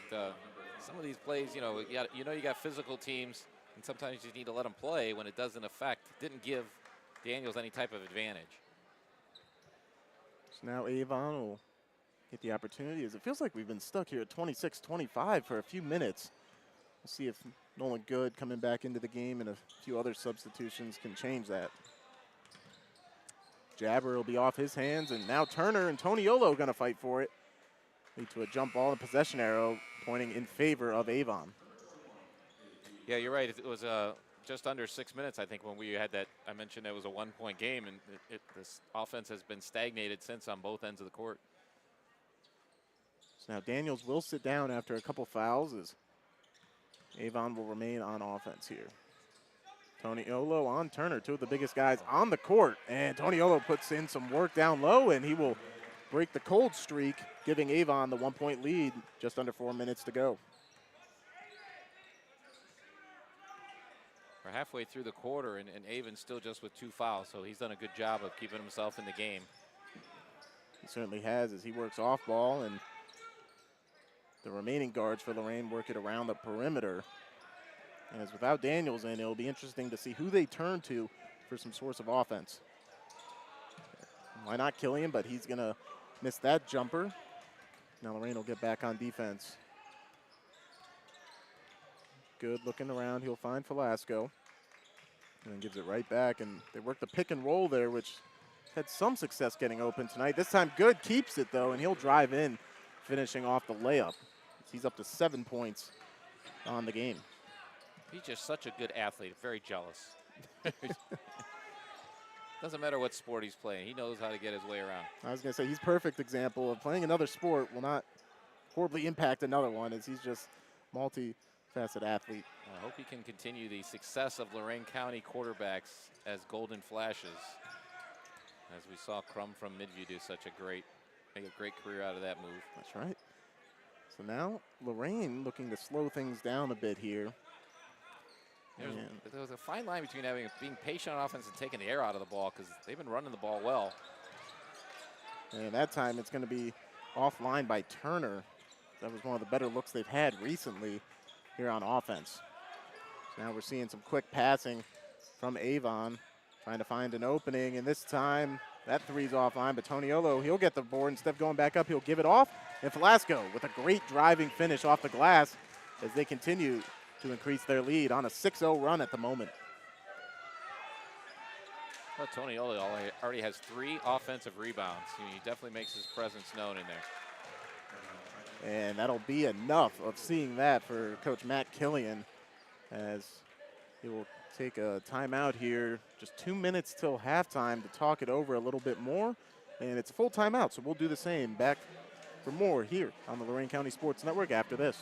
some of these plays, you got physical teams, and sometimes you need to let them play when it doesn't didn't give Daniels any type of advantage. So now Avon will get the opportunity, as it feels like we've been stuck here at 26-25 for a few minutes. We'll see if Nolan Good coming back into the game and a few other substitutions can change that. Jabber will be off his hands, and now Turner and Toniolo going to fight for it. Lead to a jump ball and possession arrow pointing in favor of Avon. Yeah, you're right. It was just under 6 minutes, I think, when we had that. I mentioned it was a 1-point game, and this offense has been stagnated since on both ends of the court. So now Daniels will sit down after a couple fouls as Avon will remain on offense here. Toniolo on Turner, 2 of the biggest guys on the court. And Toniolo puts in some work down low, and he will break the cold streak, giving Avon the 1-point lead, just under 4 minutes to go. We're halfway through the quarter, and Avon still just with 2 fouls, so he's done a good job of keeping himself in the game. He certainly has, as he works off ball, and the remaining guards for Lorraine work it around the perimeter. And as without Daniels in, it'll be interesting to see who they turn to for some source of offense. Why not Killian, but he's going to miss that jumper. Now Lorraine will get back on defense. Good looking around. He'll find Velasco. And then gives it right back. And they work the pick and roll there, which had some success getting open tonight. This time Good keeps it, though, and he'll drive in, finishing off the layup. He's up to 7 points on the game. He's just such a good athlete. Very jealous. Doesn't matter what sport he's playing. He knows how to get his way around. I was going to say, he's a perfect example of playing another sport will not horribly impact another one, as he's just multi-faceted athlete. I hope he can continue the success of Lorain County quarterbacks as golden flashes. As we saw Crum from Midview do make a great career out of that move. That's right. So now Lorraine looking to slow things down a bit here. There was a fine line between being patient on offense and taking the air out of the ball, because they've been running the ball well. And that time it's going to be offline by Turner. That was one of the better looks they've had recently here on offense. So now we're seeing some quick passing from Avon, trying to find an opening, and this time that three's offline, but Toniolo, he'll get the board. Instead of going back up, he'll give it off. And Velasco with a great driving finish off the glass as they continue to increase their lead on a 6-0 run at the moment. Well, Toniolo already has 3 offensive rebounds. He definitely makes his presence known in there. And that'll be enough of seeing that for Coach Matt Killian, as he will take a timeout here. Just 2 minutes till halftime to talk it over a little bit more. And it's a full timeout, so we'll do the same. Back for more here on the Lorain County Sports Network after this.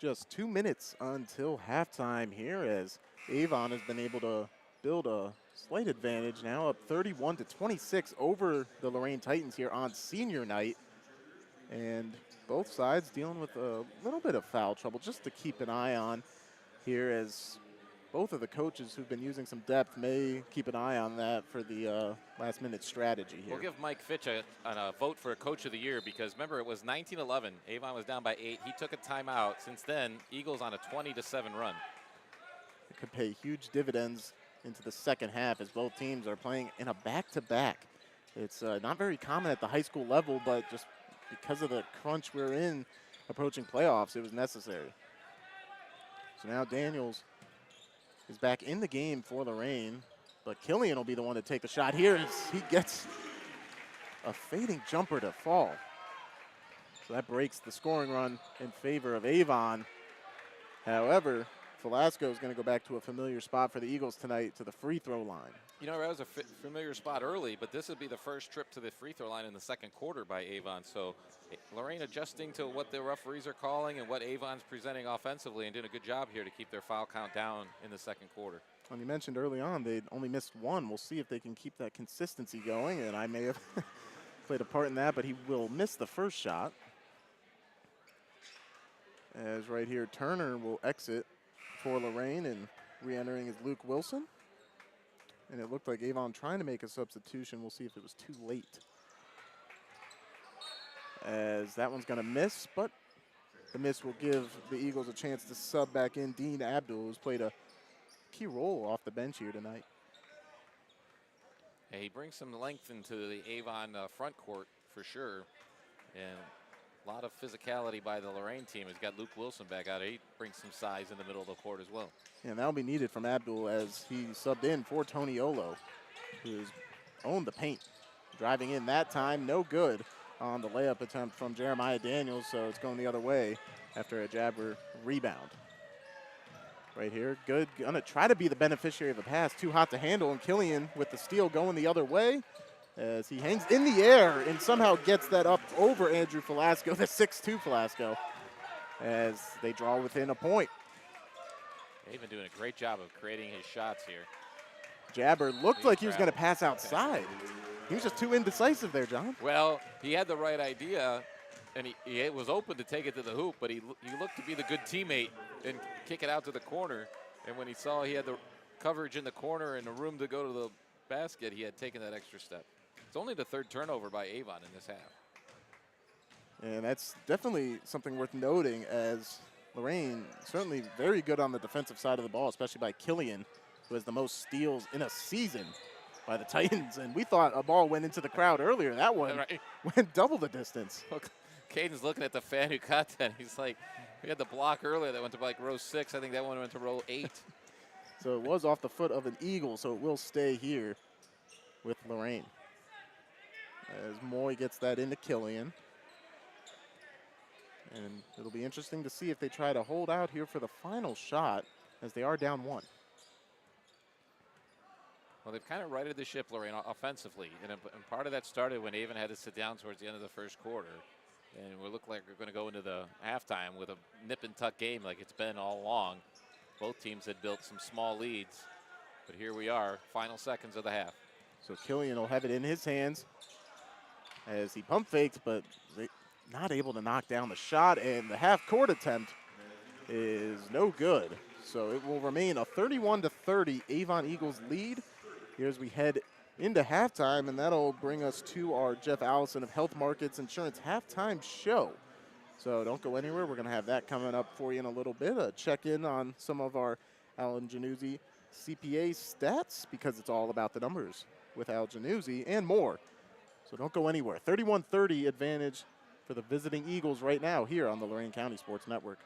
Just 2 minutes until halftime here, as Avon has been able to build a slight advantage, now up 31-26 over the Lorain Titans here on senior night. And both sides dealing with a little bit of foul trouble just to keep an eye on here, as both of the coaches who've been using some depth may keep an eye on that for the last minute strategy here. We'll give Mike Fitch a vote for a coach of the year, because remember, it was 19-11. Avon was down by 8. He took a timeout. Since then, Eagles on a 20-7 run. It could pay huge dividends into the second half, as both teams are playing in a back-to-back. It's not very common at the high school level, but just because of the crunch we're in approaching playoffs, it was necessary. So now Daniels is back in the game for Lorraine, but Killian will be the one to take the shot here as he gets a fading jumper to fall. So that breaks the scoring run in favor of Avon. However, Velasco is going to go back to a familiar spot for the Eagles tonight, to the free throw line. You know, that was a familiar spot early, but this would be the first trip to the free throw line in the second quarter by Avon. So Lorraine adjusting to what the referees are calling and what Avon's presenting offensively, and doing a good job here to keep their foul count down in the second quarter. Well, you mentioned early on they'd only missed one. We'll see if they can keep that consistency going, and I may have played a part in that, but he will miss the first shot. As right here, Turner will exit for Lorraine, and re-entering is Luke Wilson. And it looked like Avon trying to make a substitution. We'll see if it was too late, as that one's going to miss, but the miss will give the Eagles a chance to sub back in Dean Abdul, who's played a key role off the bench here tonight. Yeah, he brings some length into the Avon front court for sure, and a lot of physicality by the Lorraine team. He's got Luke Wilson back out. He brings some size in the middle of the court as well. And that'll be needed from Abdul, as he subbed in for Tony Olo, who's owned the paint. Driving in that time, no good on the layup attempt from Jeremiah Daniels, so it's going the other way after a jabber rebound. Right here, good, gonna try to be the beneficiary of the pass, too hot to handle, and Killian with the steal going the other way, as he hangs in the air and somehow gets that up over Andrew Velasco, the 6'2 Velasco, as they draw within a point. They've been doing a great job of creating his shots here. Jabber looked like he was going to pass outside. He was just too indecisive there, John. Well, he had the right idea, and he was open to take it to the hoop, but he looked to be the good teammate and kick it out to the corner. And when he saw he had the coverage in the corner and the room to go to the basket, he had taken that extra step. It's only the third turnover by Avon in this half. And that's definitely something worth noting, as Lorraine certainly very good on the defensive side of the ball, especially by Killian, who has the most steals in a season by the Titans. And we thought a ball went into the crowd earlier. That one went double the distance. Look, Caden's looking at the fan who caught that. He's like, we had the block earlier that went to like row 6. I think that one went to row 8. So it was off the foot of an Eagle, so it will stay here with Lorraine. As Moy gets that into Killian. And it'll be interesting to see if they try to hold out here for the final shot, as they are down 1. Well, they've kind of righted the ship, Lorraine, offensively. And part of that started when Avon had to sit down towards the end of the first quarter. And we look like we're going to go into the halftime with a nip-and-tuck game like it's been all along. Both teams had built some small leads. But here we are, final seconds of the half. So Killian will have it in his hands as he pump faked, but not able to knock down the shot, and the half-court attempt is no good. So it will remain a 31-30 Avon Eagles lead here as we head into halftime, and that'll bring us to our Jeff Allison of Health Markets Insurance halftime show. So don't go anywhere. We're going to have that coming up for you in a little bit. A check-in on some of our Alan Januzzi CPA stats, because it's all about the numbers with Al Januzzi and more. So don't go anywhere. 31-30 advantage for the visiting Eagles right now here on the Lorain County Sports Network.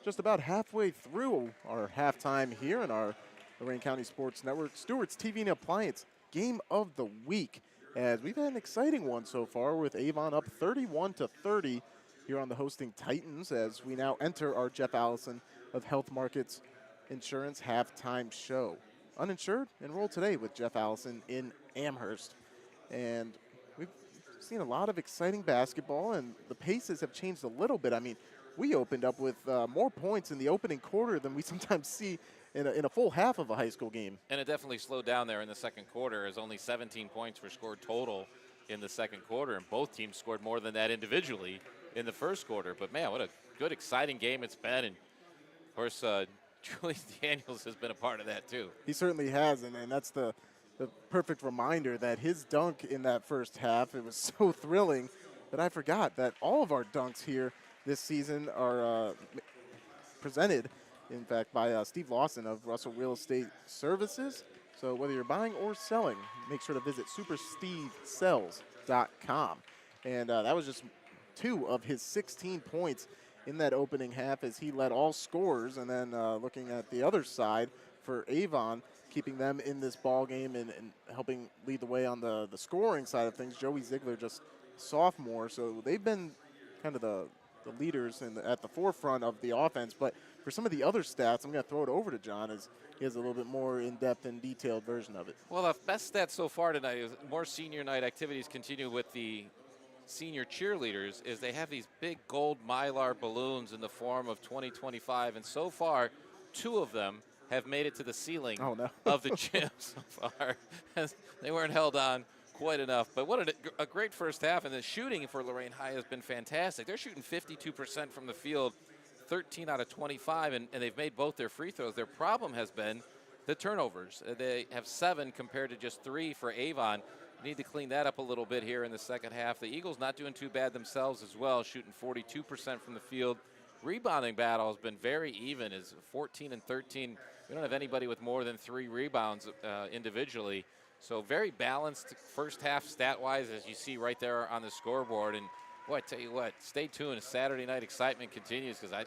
just about halfway through our halftime here in our Lorain County Sports Network Stewart's TV and Appliance Game of the Week. As we've had an exciting one so far with Avon up 31-30 here on the hosting Titans as we now enter our Jeff Allison of Health Markets Insurance halftime show. Uninsured, enroll today with Jeff Allison in Amherst. And we've seen a lot of exciting basketball, and the paces have changed a little bit. I mean, we opened up with more points in the opening quarter than we sometimes see in a full half of a high school game. And it definitely slowed down there in the second quarter as only 17 points were scored total in the second quarter, and both teams scored more than that individually in the first quarter. But, man, what a good, exciting game it's been. And, of course, Julian Daniels has been a part of that, too. He certainly has, and that's the perfect reminder that his dunk in that first half, it was so thrilling that I forgot that all of our dunks here this season are presented, in fact, by Steve Lawson of Russell Real Estate Services. So whether you're buying or selling, make sure to visit superstevesells.com. And that was just 2 of his 16 points in that opening half as he led all scorers. And then looking at the other side for Avon, keeping them in this ball game and helping lead the way on the scoring side of things, Joey Ziegler, just sophomore. So they've been kind of the leaders at the forefront of the offense. But for some of the other stats, I'm going to throw it over to John as he has a little bit more in-depth and detailed version of it. Well, the best stat so far tonight is more senior night activities continue with the senior cheerleaders is they have these big gold Mylar balloons in the form of 2025, and so far 2 of them have made it to the ceiling of the gym so far. They weren't held on quite enough. But what a great first half, and the shooting for Lorain High has been fantastic. They're shooting 52% from the field, 13 out of 25, and they've made both their free throws. Their problem has been the turnovers. They have 7 compared to just 3 for Avon. Need to clean that up a little bit here in the second half. The Eagles not doing too bad themselves as well, shooting 42% from the field. Rebounding battle has been very even, is 14 and 13. We don't have anybody with more than 3 rebounds individually. So very balanced first half stat-wise, as you see right there on the scoreboard. And, boy, I tell you what, stay tuned. Saturday night excitement continues because I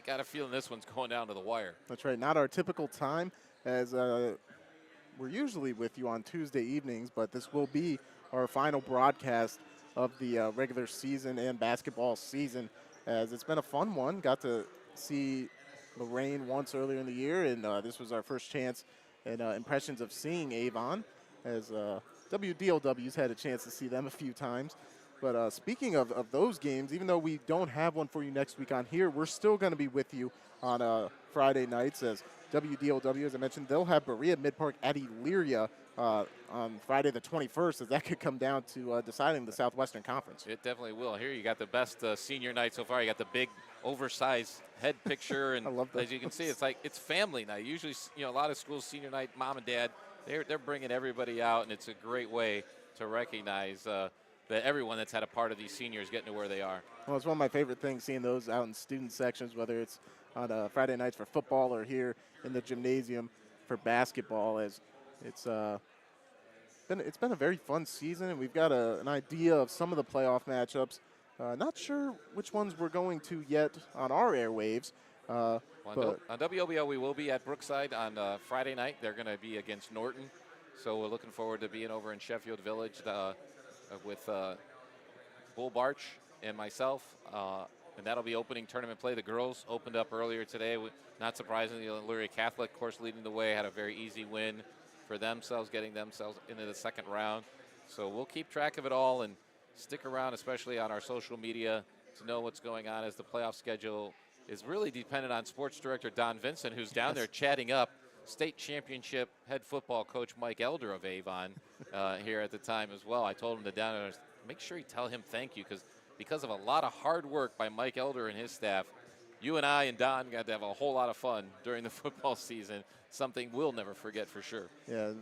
got a feeling this one's going down to the wire. That's right. Not our typical time as we're usually with you on Tuesday evenings, but this will be our final broadcast of the regular season and basketball season, as it's been a fun one. Got to see Lorraine once earlier in the year, and this was our first chance and impressions of seeing Avon, as WDLW's had a chance to see them a few times. But speaking of those games, even though we don't have one for you next week on here, we're still going to be with you on Friday nights, as WDLW, as I mentioned, they'll have Berea Mid-Park at Elyria on Friday the 21st, as that could come down to deciding the Southwestern Conference. It definitely will. Here you got the best senior night so far. You got the big oversized head picture, and I love that. As you can see, it's family night. Usually, a lot of schools senior night, mom and dad, they're bringing everybody out, and it's a great way to recognize that everyone that's had a part of these seniors getting to where they are. Well, it's one of my favorite things, seeing those out in student sections, whether it's on Friday nights for football or here in the gymnasium for basketball, as it's been a very fun season, and we've got an idea of some of the playoff matchups. Not sure which ones we're going to yet on our airwaves. On WOBL, we will be at Brookside on Friday night. They're going to be against Norton, so we're looking forward to being over in Sheffield Village with Bull Barch and myself. And that'll be opening tournament play. The girls opened up earlier today. Not surprisingly, Elyria Catholic, of course, leading the way, had a very easy win for themselves, getting themselves into the second round. So we'll keep track of it all and stick around, especially on our social media, to know what's going on, as the playoff schedule is really dependent on sports director Don Vincent, who's down there chatting up state championship head football coach Mike Elder of Avon here at the time as well. I told him to down there, make sure you tell him thank you, because of a lot of hard work by Mike Elder and his staff, you and I and Don got to have a whole lot of fun during the football season, something we'll never forget for sure. Yeah,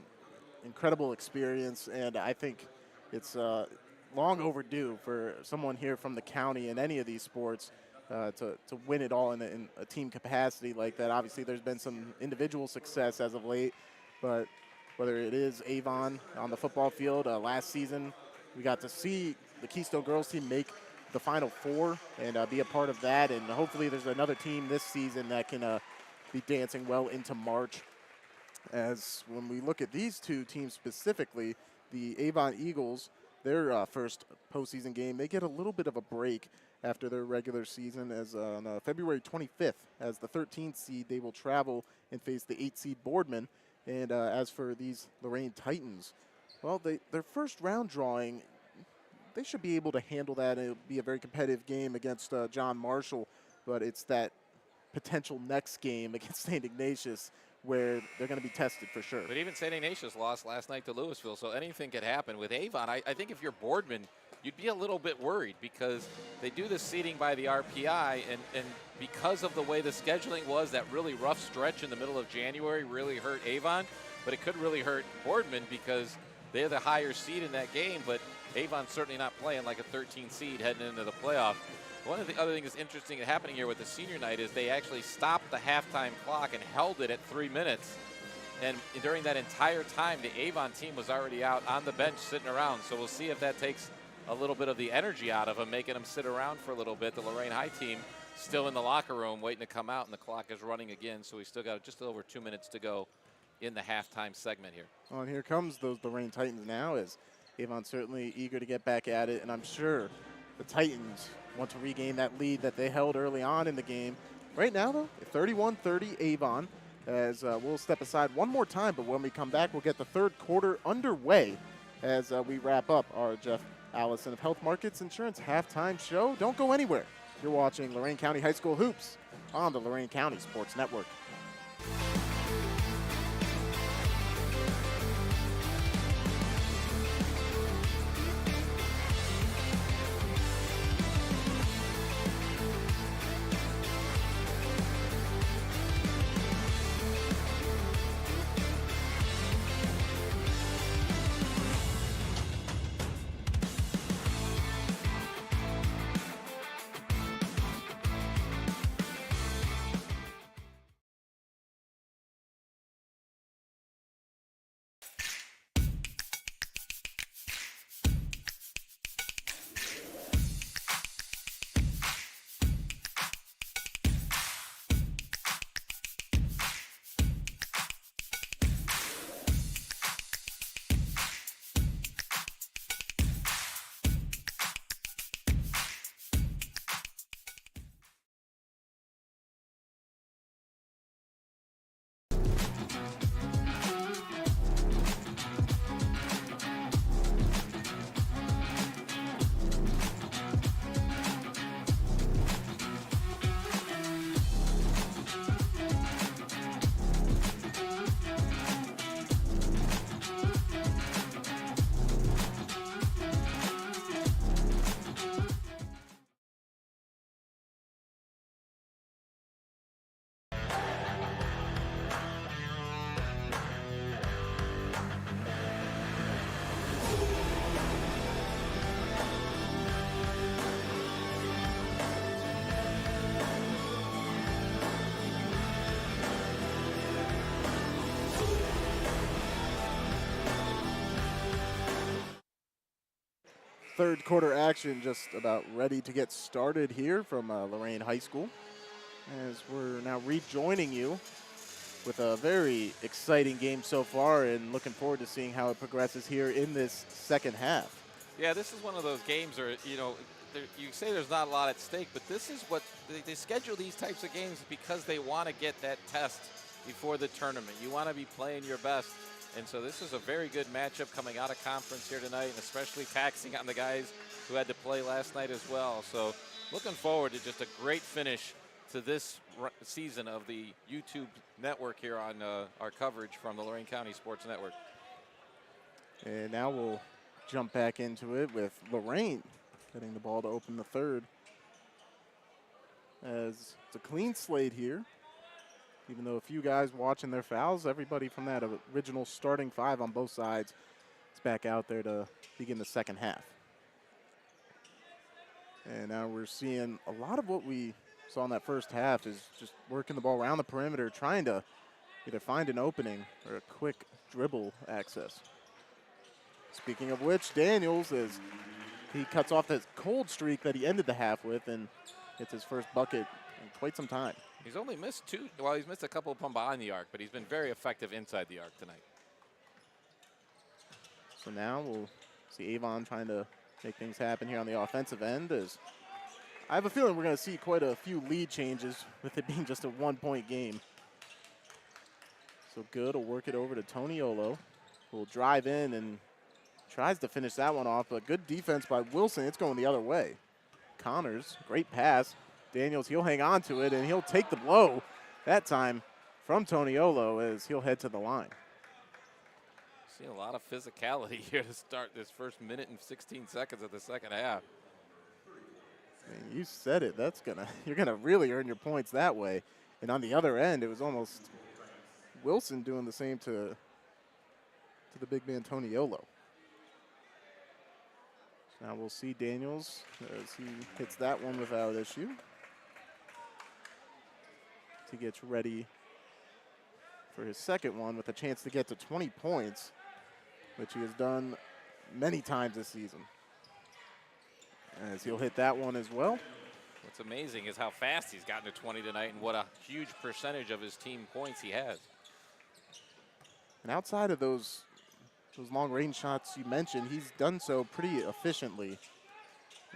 incredible experience, and I think it's long overdue for someone here from the county in any of these sports to win it all in a team capacity like that. Obviously, there's been some individual success as of late, but whether it is Avon on the football field, last season we got to see the Keystone girls team make the Final Four and be a part of that. And hopefully there's another team this season that can be dancing well into March. As when we look at these two teams specifically, the Avon Eagles, their first postseason game, they get a little bit of a break after their regular season, as on February 25th, as the 13th seed, they will travel and face the 8th seed Boardman. And as for these Lorain Titans, well, their first round drawing, they should be able to handle that. It'll be a very competitive game against John Marshall, but it's that potential next game against St. Ignatius where they're going to be tested for sure. But even St. Ignatius lost last night to Louisville, so anything could happen. With Avon, I think if you're Boardman, you'd be a little bit worried because they do the seeding by the RPI, and because of the way the scheduling was, that really rough stretch in the middle of January really hurt Avon, but it could really hurt Boardman because they're the higher seed in that game, but Avon's certainly not playing like a 13 seed heading into the playoff. One of the other things that's interesting happening here with the senior night is they actually stopped the halftime clock and held it at 3 minutes. And during that entire time, the Avon team was already out on the bench sitting around. So we'll see if that takes a little bit of the energy out of them, making them sit around for a little bit. The Lorain High team still in the locker room waiting to come out, and the clock is running again. So we still got just over 2 minutes to go in the halftime segment here. Well, and here comes those Lorain Titans now, as Avon certainly eager to get back at it. And I'm sure the Titans want to regain that lead that they held early on in the game. Right now, though, 31-30 Avon, as we'll step aside one more time, but when we come back, we'll get the third quarter underway as we wrap up our Jeff Allison of Health Markets Insurance halftime show. Don't go anywhere. You're watching Lorain County High School Hoops on the Lorain County Sports Network. Third quarter action just about ready to get started here from Lorain High School, as we're now rejoining you with a very exciting game so far and looking forward to seeing how it progresses here in this second half. Yeah, this is one of those games where, you know, you say there's not a lot at stake, but this is what they schedule these types of games because they want to get that test before the tournament. You want to be playing your best. And so this is a very good matchup coming out of conference here tonight, and especially taxing on the guys who had to play last night as well. So looking forward to just a great finish to this season of the YouTube network here on our coverage from the Lorain County Sports Network. And now we'll jump back into it with Lorraine getting the ball to open the third. As it's a clean slate here. Even though a few guys watching their fouls, everybody from that original starting five on both sides is back out there to begin the second half. And now we're seeing a lot of what we saw in that first half is just working the ball around the perimeter, trying to either find an opening or a quick dribble access. Speaking of which, Daniels, as he cuts off that cold streak that he ended the half with and gets his first bucket in quite some time. He's only missed 2. Well, he's missed a couple from behind the arc, but he's been very effective inside the arc tonight. So now we'll see Avon trying to make things happen here on the offensive end. As I have a feeling we're going to see quite a few lead changes with it being just a 1-point game. So Good will work it over to Toniolo, who will drive in and tries to finish that one off, but good defense by Wilson. It's going the other way. Connors, great pass. Daniels, he'll hang on to it, and he'll take the blow that time from Toniolo as he'll head to the line. Seeing a lot of physicality here to start this first minute and 16 seconds of the second half. I mean, you said it. You're gonna really earn your points that way. And on the other end, it was almost Wilson doing the same to the big man Toniolo. Now we'll see Daniels as he hits that one without issue. He gets ready for his second one with a chance to get to 20 points, which he has done many times this season. As he'll hit that one as well. What's amazing is how fast he's gotten to 20 tonight and what a huge percentage of his team points he has. And outside of those long-range shots you mentioned, he's done so pretty efficiently.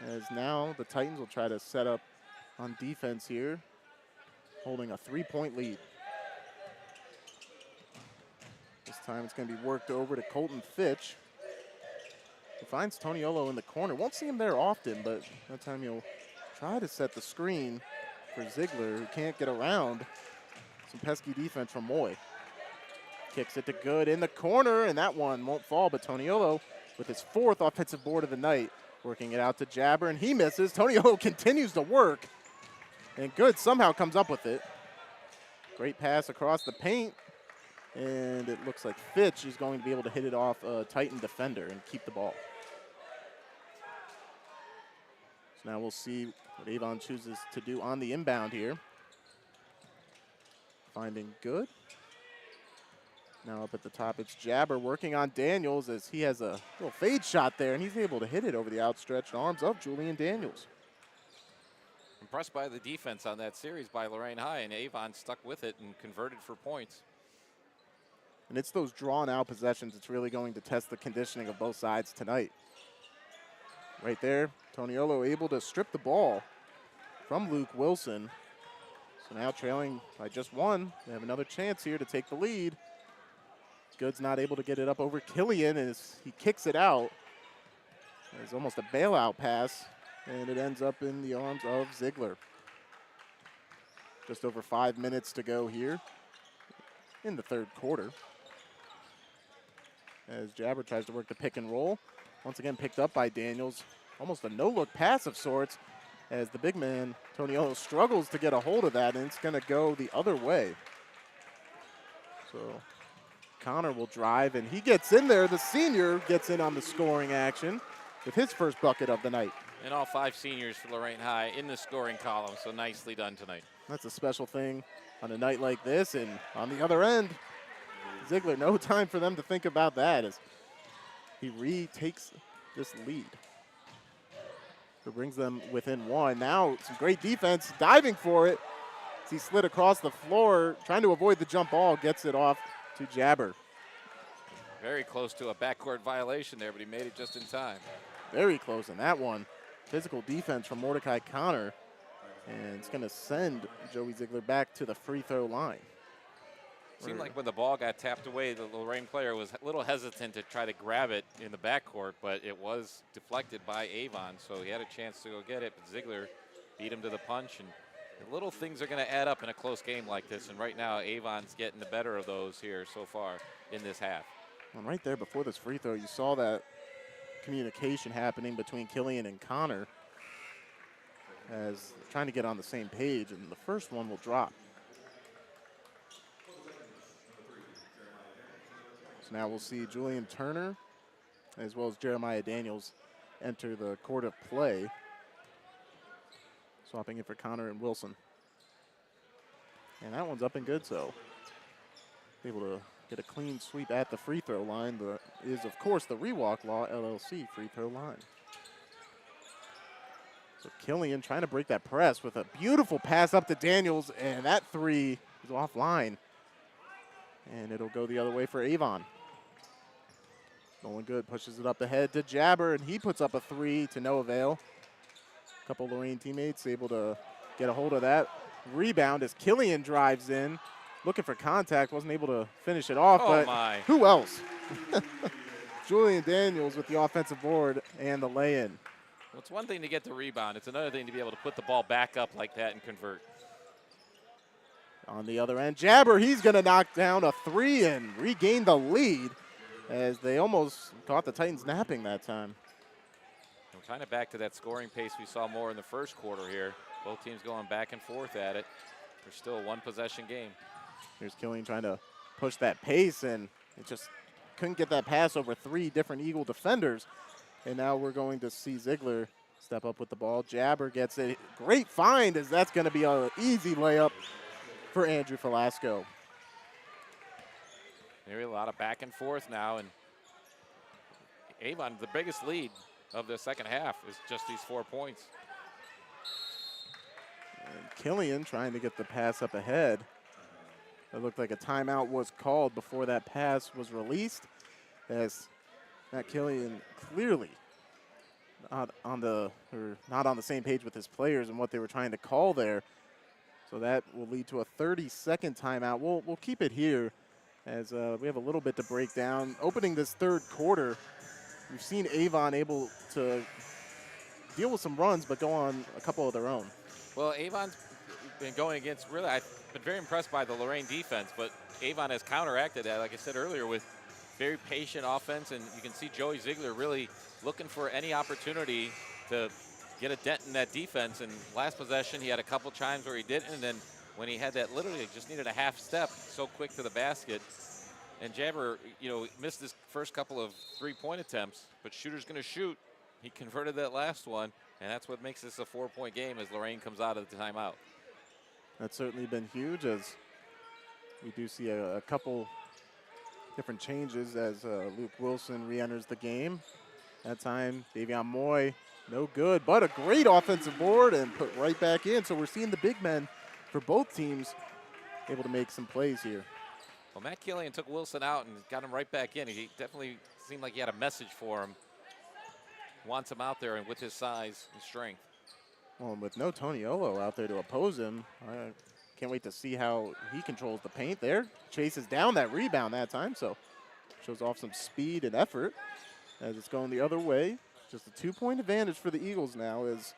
As now the Titans will try to set up on defense here, holding a 3-point lead. This time it's going to be worked over to Colton Fitch, who finds Toniolo in the corner. Won't see him there often, but that time he'll try to set the screen for Ziegler, who can't get around some pesky defense from Moy. Kicks it to Good in the corner, and that one won't fall, but Toniolo with his 4th offensive board of the night, working it out to Jabber, and he misses. Toniolo continues to work, and Good somehow comes up with it. Great pass across the paint, and it looks like Fitch is going to be able to hit it off a Titan defender and keep the ball. So now we'll see what Avon chooses to do on the inbound here. Finding Good. Now up at the top, it's Jabber working on Daniels as he has a little fade shot there, and he's able to hit it over the outstretched arms of Julian Daniels. Impressed by the defense on that series by Lorain High, and Avon stuck with it and converted for points. And it's those drawn-out possessions that's really going to test the conditioning of both sides tonight. Right there, Toniolo able to strip the ball from Luke Wilson. So now trailing by just 1, they have another chance here to take the lead. Good's not able to get it up over Killian as he kicks it out. It's almost a bailout pass, and it ends up in the arms of Ziegler. Just over 5 minutes to go here in the third quarter. As Jabber tries to work the pick and roll. Once again picked up by Daniels. Almost a no-look pass of sorts as the big man, Toniolo, struggles to get a hold of that, and it's going to go the other way. So Connor will drive, and he gets in there. The senior gets in on the scoring action with his first bucket of the night. And all 5 seniors for Lorain High in the scoring column, so nicely done tonight. That's a special thing on a night like this, and on the other end, Ziegler, no time for them to think about that as he retakes this lead. So brings them within 1. Now some great defense, diving for it. As he slid across the floor, trying to avoid the jump ball, gets it off to Jabber. Very close to a backcourt violation there, but he made it just in time. Very close in that one. Physical defense from Mordecai Connor, and it's going to send Joey Ziegler back to the free throw line. Seemed like when the ball got tapped away, the Lorain player was a little hesitant to try to grab it in the backcourt, but it was deflected by Avon, so he had a chance to go get it, but Ziegler beat him to the punch, and the little things are going to add up in a close game like this, and right now Avon's getting the better of those here so far in this half. And right there before this free throw, you saw that communication happening between Killian and Connor as trying to get on the same page, and the first one will drop. So now we'll see Julian Turner as well as Jeremiah Daniels enter the court of play. Swapping it for Connor and Wilson. And that one's up and good, so able to get a clean sweep at the free throw line. Is, of course, the Rewalk Law LLC free throw line. So Killian trying to break that press with a beautiful pass up to Daniels, and that three is offline. And it'll go the other way for Avon. Nolan Good pushes it up ahead to Jabber, and he puts up a three to no avail. A couple Lorain teammates able to get a hold of that. Rebound as Killian drives in, looking for contact, wasn't able to finish it off, but who else? Julian Daniels with the offensive board and the lay-in. Well, it's one thing to get the rebound. It's another thing to be able to put the ball back up like that and convert. On the other end, Jabber, he's going to knock down a three and regain the lead as they almost caught the Titans napping that time. We're kind of back to that scoring pace we saw more in the first quarter here. Both teams going back and forth at it. There's still a one-possession game. Here's Killian trying to push that pace, and it just couldn't get that pass over three different Eagle defenders. And now we're going to see Ziegler step up with the ball. Jabber gets a great find, as that's going to be an easy layup for Andrew Velasco. There's a lot of back and forth now, and Avon, the biggest lead of the second half is just these 4 points. And Killian trying to get the pass up ahead. It looked like a timeout was called before that pass was released, as Matt Killian clearly not on the same page with his players and what they were trying to call there. So that will lead to a 30-second timeout. We'll keep it here as we have a little bit to break down. Opening this third quarter, we've seen Avon able to deal with some runs, but go on a couple of their own. Well, Avon's been going against, really, I've been very impressed by the Lorain defense, but Avon has counteracted that, like I said earlier, with very patient offense, and you can see Joey Ziegler really looking for any opportunity to get a dent in that defense. And last possession, he had a couple times where he didn't, and then when he had that, literally just needed a half step, so quick to the basket. And Jabber, missed his first couple of three-point attempts, but shooter's going to shoot. He converted that last one, and that's what makes this a 4-point game as Lorraine comes out of the timeout. That's certainly been huge, as we do see a couple different changes as Luke Wilson re-enters the game. That time, Davion Moy, no good, but a great offensive board and put right back in. So we're seeing the big men for both teams able to make some plays here. Well, Matt Killian took Wilson out and got him right back in. He definitely seemed like he had a message for him. Wants him out there and with his size and strength. Well, and with no Toniolo out there to oppose him, I can't wait to see how he controls the paint there. Chases down that rebound that time, so shows off some speed and effort as it's going the other way. Just a 2-point advantage for the Eagles now, as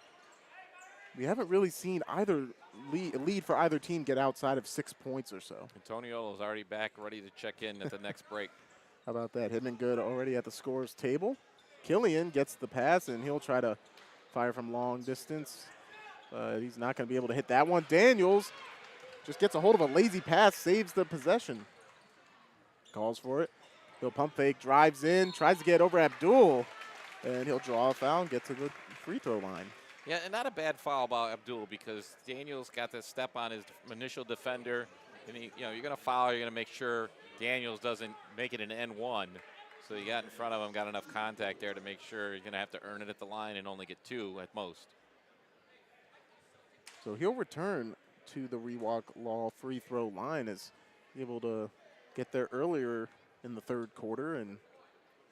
we haven't really seen either lead for either team get outside of 6 points or so. And Toniolo's already back, ready to check in at the next break. How about that? Hidden good already at the scorer's table. Killian gets the pass, and he'll try to fire from long distance. He's not going to be able to hit that one. Daniels just gets a hold of a lazy pass, saves the possession. Calls for it. He'll pump fake, drives in, tries to get over Abdul, and he'll draw a foul and get to the free throw line. Yeah, and not a bad foul by Abdul, because Daniels got to step on his initial defender. And you're going to foul, you're going to make sure Daniels doesn't make it an N1. So you got in front of him, got enough contact there to make sure you're going to have to earn it at the line and only get 2 at most. So he'll return to the Rewalk Law free throw line, as able to get there earlier in the third quarter and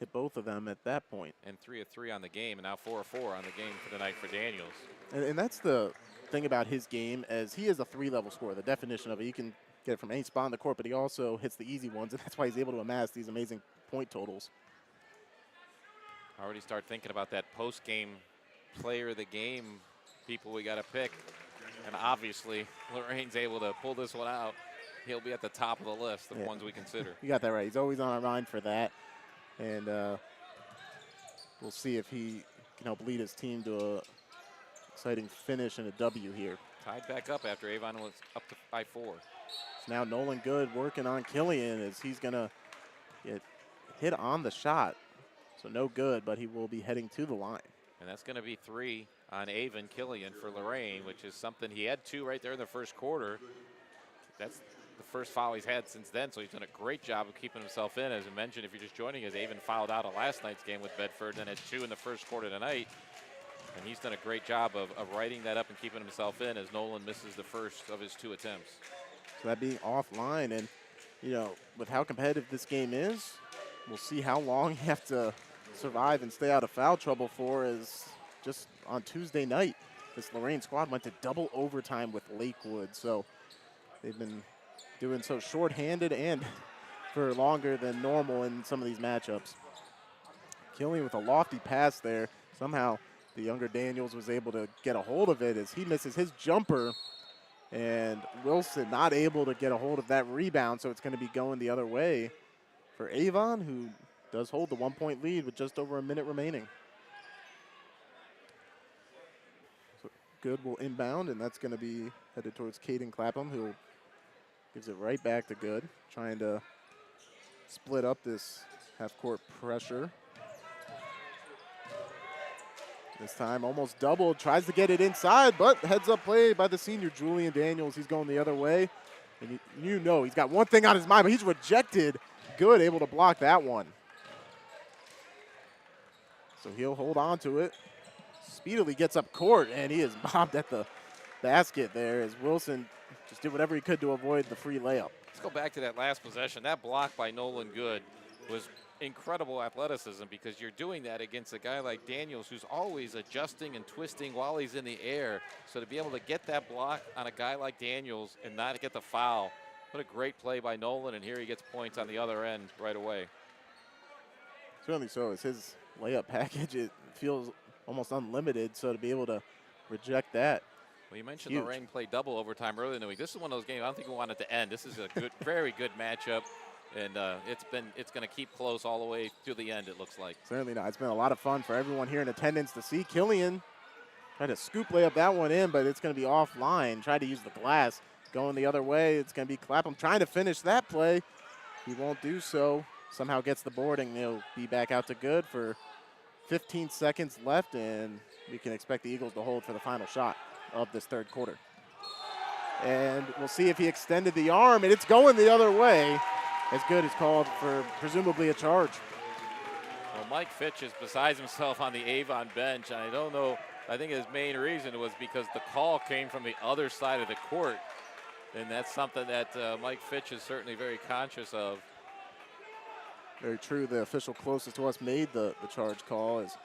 hit both of them at that point. And 3 of 3 on the game, and now 4 of 4 on the game for the night for Daniels. And that's the thing about his game, as he is a 3-level scorer. The definition of it, he can get it from any spot on the court, but he also hits the easy ones, and that's why he's able to amass these amazing point totals. Already start thinking about that post-game player of the game people we got to pick. And obviously, Lorraine's able to pull this one out. He'll be at the top of the list of ones we consider. You got that right. He's always on our mind for that. And we'll see if he can help lead his team to a exciting finish and a W here. Tied back up after Avon was up to by 4. So now Nolan Good working on Killian, as he's going to get hit on the shot. So no good, but he will be heading to the line. And that's going to be 3 on Avon Killian for Lorraine, which is something he had 2 right there in the first quarter. That's the first foul he's had since then, so he's done a great job of keeping himself in. As I mentioned, if you're just joining us, Avon fouled out of last night's game with Bedford, then had 2 in the first quarter tonight. And he's done a great job of writing that up and keeping himself in as Nolan misses the first of his 2 attempts. So that being offline, and with how competitive this game is, we'll see how long you have to survive and stay out of foul trouble for. As just on Tuesday night, this Lorain squad went to double overtime with Lakewood. So they've been doing so shorthanded and for longer than normal in some of these matchups. Killian with a lofty pass there. Somehow the younger Daniels was able to get a hold of it as he misses his jumper. And Wilson not able to get a hold of that rebound, so it's going to be going the other way for Avon, who does hold the 1-point lead with just over a minute remaining. So Good will inbound, and that's going to be headed towards Caden Clapham, who gives it right back to Good, trying to split up this half-court pressure. This time almost doubled, tries to get it inside, but heads-up play by the senior Julian Daniels. He's going the other way, and he's got one thing on his mind, but he's rejected. Good, able to block that one. So he'll hold on to it. Speedily gets up court, and he is bobbed at the basket there as Wilson just did whatever he could to avoid the free layup. Let's go back to that last possession. That block by Nolan Good was incredible athleticism, because you're doing that against a guy like Daniels, who's always adjusting and twisting while he's in the air. So to be able to get that block on a guy like Daniels and not get the foul, what a great play by Nolan, and here he gets points on the other end right away. Certainly so. As his layup package, it feels almost unlimited, so to be able to reject that. Well, you mentioned Huge. Lorraine played double overtime earlier in the week. This is one of those games I don't think we want it to end. This is a good, very good matchup. And it's going to keep close all the way to the end, it looks like. Certainly not. It's been a lot of fun for everyone here in attendance to see. Killian tried to scoop layup that one in, but it's going to be offline. Tried to use the glass. Going the other way, it's going to be Clapham trying to finish that play. He won't do so. Somehow gets the boarding. He'll be back out to Good for 15 seconds left, and we can expect the Eagles to hold for the final shot of this third quarter. And we'll see if he extended the arm, and it's going the other way. As Good is called for presumably a charge. Well, Mike Fitch is beside himself on the Avon bench, and I don't know, I think his main reason was because the call came from the other side of the court, and that's something that Mike Fitch is certainly very conscious of. Very true. The official closest to us made the charge call, as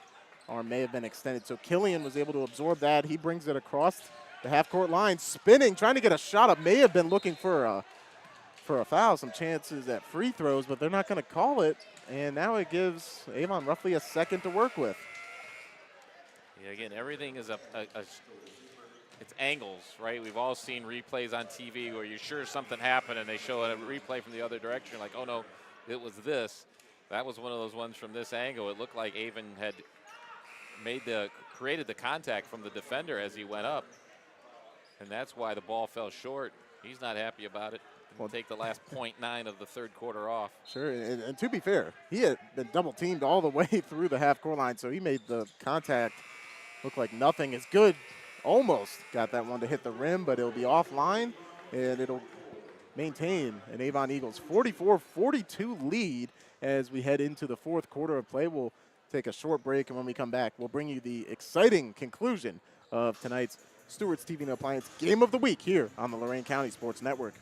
arm may have been extended. So Killian was able to absorb that. He brings it across the half-court line, spinning, trying to get a shot up. May have been looking for a foul, some chances at free throws, but they're not going to call it. And now it gives Avon roughly a second to work with. Yeah, again, everything is it's angles, right? We've all seen replays on TV where you're sure something happened and they show a replay from the other direction, like, oh no, it was this. That was one of those ones from this angle. It looked like Avon had created the contact from the defender as he went up. And that's why the ball fell short. He's not happy about it. We'll take the last 0.9 of the third quarter off. Sure, and to be fair, he had been double teamed all the way through the half-court line, so he made the contact look like nothing. It's Good. Almost got that one to hit the rim, but it'll be offline, and it'll maintain an Avon Eagles 44-42 lead as we head into the fourth quarter of play. We'll take a short break, and when we come back, we'll bring you the exciting conclusion of tonight's Stewart's TV and Appliance Game of the Week here on the Lorain County Sports Network.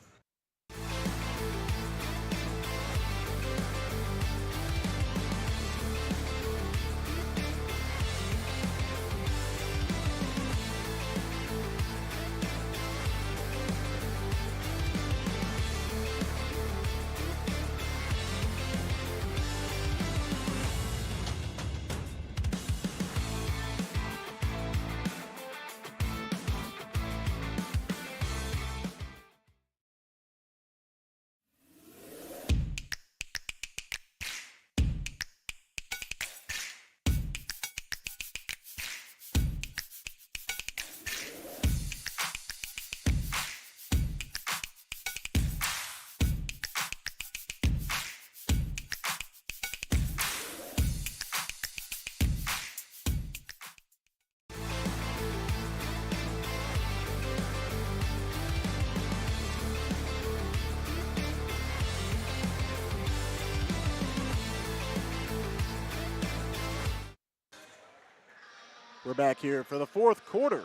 We're back here for the fourth quarter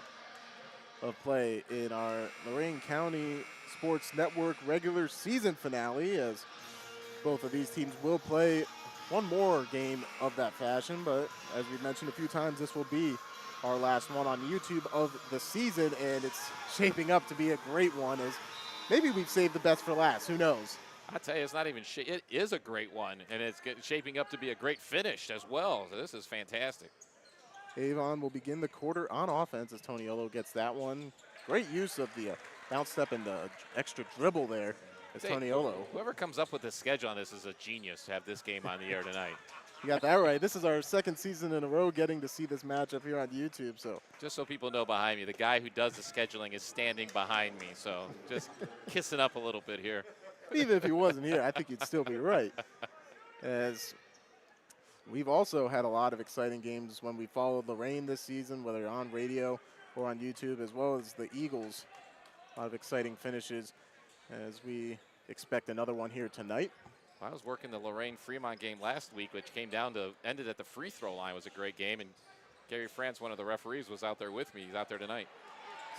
of play in our Lorain County Sports Network regular season finale, as both of these teams will play one more game of that fashion. But as we mentioned a few times, this will be our last one on YouTube of the season, and it's shaping up to be a great one, as maybe we've saved the best for last. Who knows? I tell you, it's not even it is a great one, and it's shaping up to be a great finish as well. So this is fantastic. Avon will begin the quarter on offense as Toniolo gets that one. Great use of the bounce step and the extra dribble there as Toniolo. Whoever comes up with the schedule on this is a genius to have this game on the air tonight. You got that right. This is our second season in a row getting to see this matchup here on YouTube. So just so people know behind me, the guy who does the scheduling is standing behind me. So just kissing up a little bit here. Even if he wasn't here, I think you'd still be right. As we've also had a lot of exciting games when we followed Lorraine this season, whether on radio or on YouTube, as well as the Eagles. A lot of exciting finishes as we expect another one here tonight. I was working the Lorraine-Fremont game last week, which ended at the free throw line. It was a great game, and Gary France, one of the referees, was out there with me. He's out there tonight.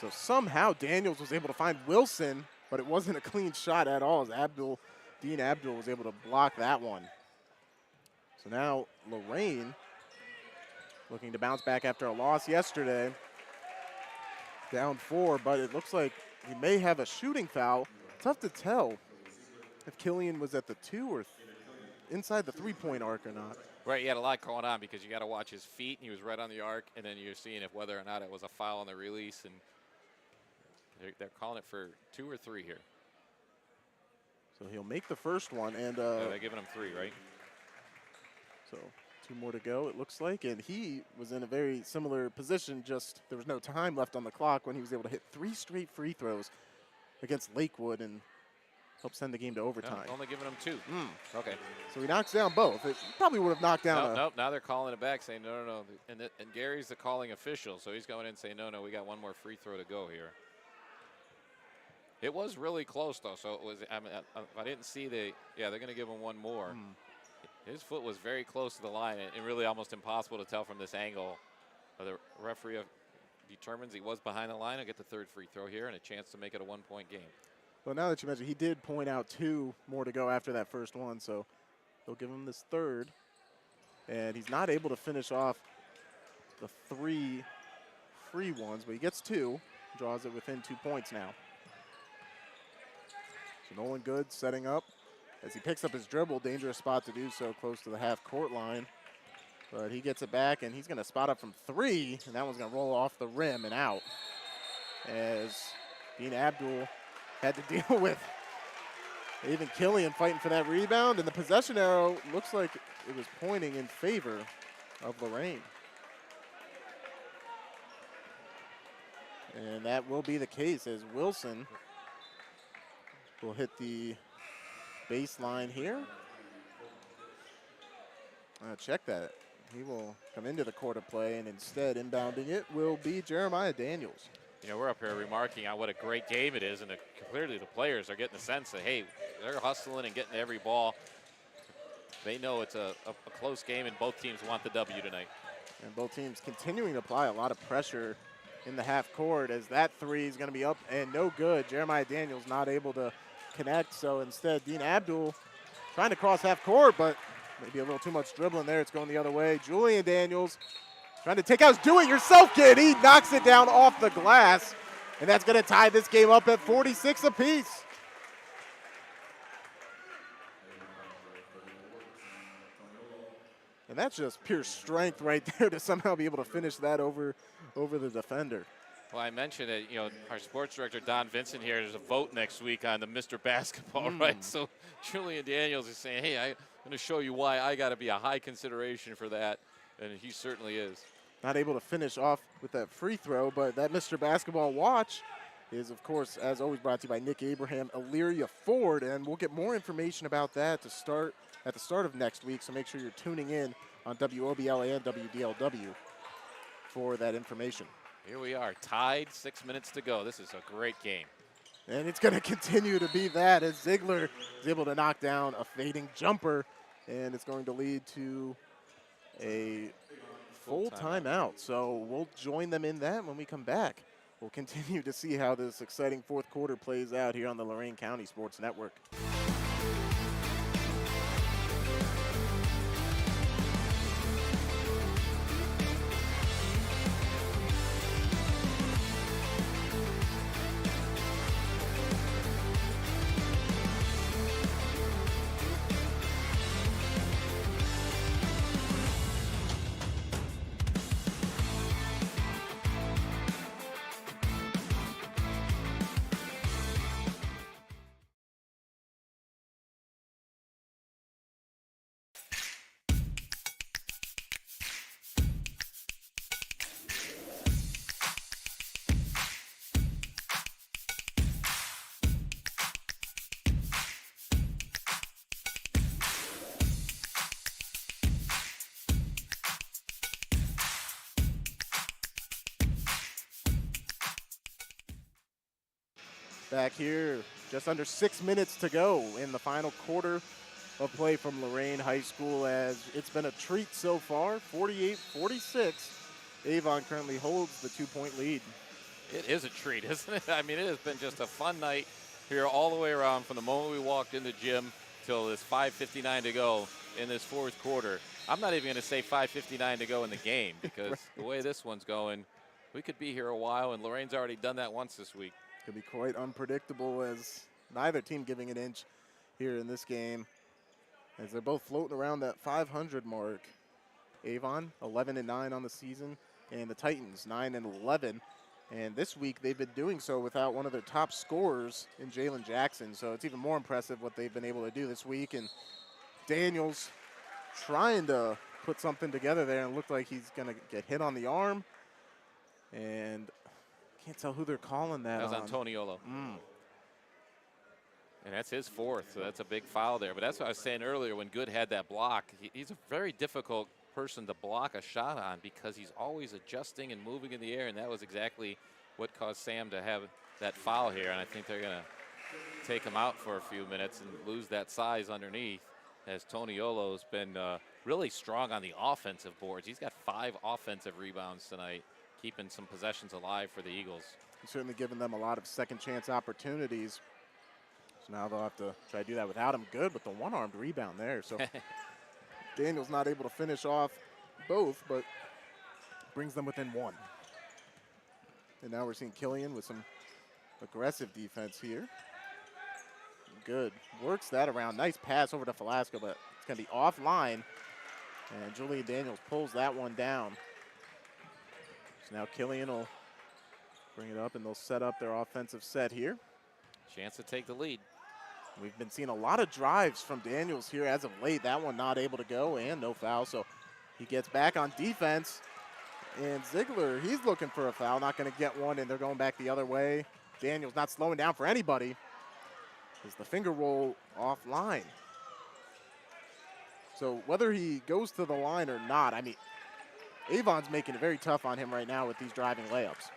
So somehow Daniels was able to find Wilson, but it wasn't a clean shot at all, as Dean Abdul was able to block that one. So now Lorraine looking to bounce back after a loss yesterday. Down 4, but it looks like he may have a shooting foul. Tough to tell if Killian was at the 2 or inside the 3-point arc or not. Right, he had a lot going on because you got to watch his feet, and he was right on the arc, and then you're seeing if whether or not it was a foul on the release, and they're calling it for 2 or 3 here. So he'll make the first one, and they're giving him 3, right? So 2 more to go, it looks like, and he was in a very similar position, just there was no time left on the clock when he was able to hit 3 straight free throws against Lakewood and help send the game to overtime. No, only giving him 2. Okay. So he knocks down both. It probably would have knocked down. Nope. Now they're calling it back, saying no. And Gary's the calling official, so he's going in saying no. We got one more free throw to go here. It was really close though, so it was. I didn't see they're going to give him one more. His foot was very close to the line, and really almost impossible to tell from this angle. The referee determines he was behind the line. He'll get the 3rd free throw here and a chance to make it a 1-point game. Well, now that you mentioned, he did point out 2 more to go after that first one, so they'll give him this 3rd. And he's not able to finish off the 3 free ones, but he gets 2, draws it within 2 points now. So Nolan Good setting up as he picks up his dribble. Dangerous spot to do so, close to the half-court line. But he gets it back, and he's going to spot up from 3, and that one's going to roll off the rim and out. As Dean Abdul had to deal with even Killian fighting for that rebound, and the possession arrow looks like it was pointing in favor of Lorraine. And that will be the case as Wilson will hit the baseline here. Check that. He will come into the court of play, and instead inbounding it will be Jeremiah Daniels. You know, we're up here remarking on what a great game it is, and clearly the players are getting the sense that, hey, they're hustling and getting every ball. They know it's a close game, and both teams want the W tonight. And both teams continuing to apply a lot of pressure in the half court, as that 3 is going to be up and no good. Jeremiah Daniels not able to connect, so instead Dean Abdul trying to cross half court, but maybe a little too much dribbling there. It's going the other way. Julian Daniels trying to take out his do-it-yourself kid. He knocks it down off the glass, and that's going to tie this game up at 46 apiece. And that's just pure strength right there to somehow be able to finish that over the defender. Well, I mentioned that, our sports director, Don Vincent, here, there's a vote next week on the Mr. Basketball, right? So Julian Daniels is saying, hey, I'm going to show you why I got to be a high consideration for that, and he certainly is. Not able to finish off with that free throw, but that Mr. Basketball watch is, of course, as always, brought to you by Nick Abraham, Elyria Ford, and we'll get more information about that at the start of next week, so make sure you're tuning in on WOBLA and WDLW for that information. Here we are, tied, 6 minutes to go. This is a great game. And it's going to continue to be that as Ziegler is able to knock down a fading jumper, and it's going to lead to a full timeout. So we'll join them in that when we come back. We'll continue to see how this exciting fourth quarter plays out here on the Lorain County Sports Network. Back here, just under 6 minutes to go in the final quarter of play from Lorain High School, as it's been a treat so far. 48-46. Avon currently holds the 2-point lead. It is a treat, isn't it? I mean, it has been just a fun night here all the way around from the moment we walked in the gym till this 5:59 to go in this fourth quarter. I'm not even going to say 5:59 to go in the game because the way this one's going, we could be here a while, and Lorraine's already done that once this week. Could be quite unpredictable, as neither team giving an inch here in this game, as they're both floating around that 500 mark. Avon 11-9 on the season, and the Titans 9-11. And this week they've been doing so without one of their top scorers in Jalen Jackson. So it's even more impressive what they've been able to do this week. And Daniels trying to put something together there, and looked like he's going to get hit on the arm. And can't tell who they're calling that was on. Antoniolo. And that's his fourth, so that's a big foul there. But that's what I was saying earlier when Good had that block. He's a very difficult person to block a shot on because he's always adjusting and moving in the air, and that was exactly what caused Sam to have that foul here. And I think they're going to take him out for a few minutes and lose that size underneath, as Toniolo's been really strong on the offensive boards. He's got 5 offensive rebounds tonight, keeping some possessions alive for the Eagles. He's certainly given them a lot of second chance opportunities. So now they'll have to try to do that without him. Good with the one-armed rebound there. So Daniel's not able to finish off both, but brings them within 1. And now we're seeing Killian with some aggressive defense here. Good. Works that around. Nice pass over to Velasco, but it's going to be offline. And Julian Daniels pulls that one down. So now Killian will bring it up, and they'll set up their offensive set here. Chance to take the lead. We've been seeing a lot of drives from Daniels here as of late. That one not able to go, and no foul. So he gets back on defense. And Ziegler, he's looking for a foul, not going to get one, and they're going back the other way. Daniels not slowing down for anybody. Is the finger roll offline? So whether he goes to the line or not, I mean, Avon's making it very tough on him right now with these driving layups.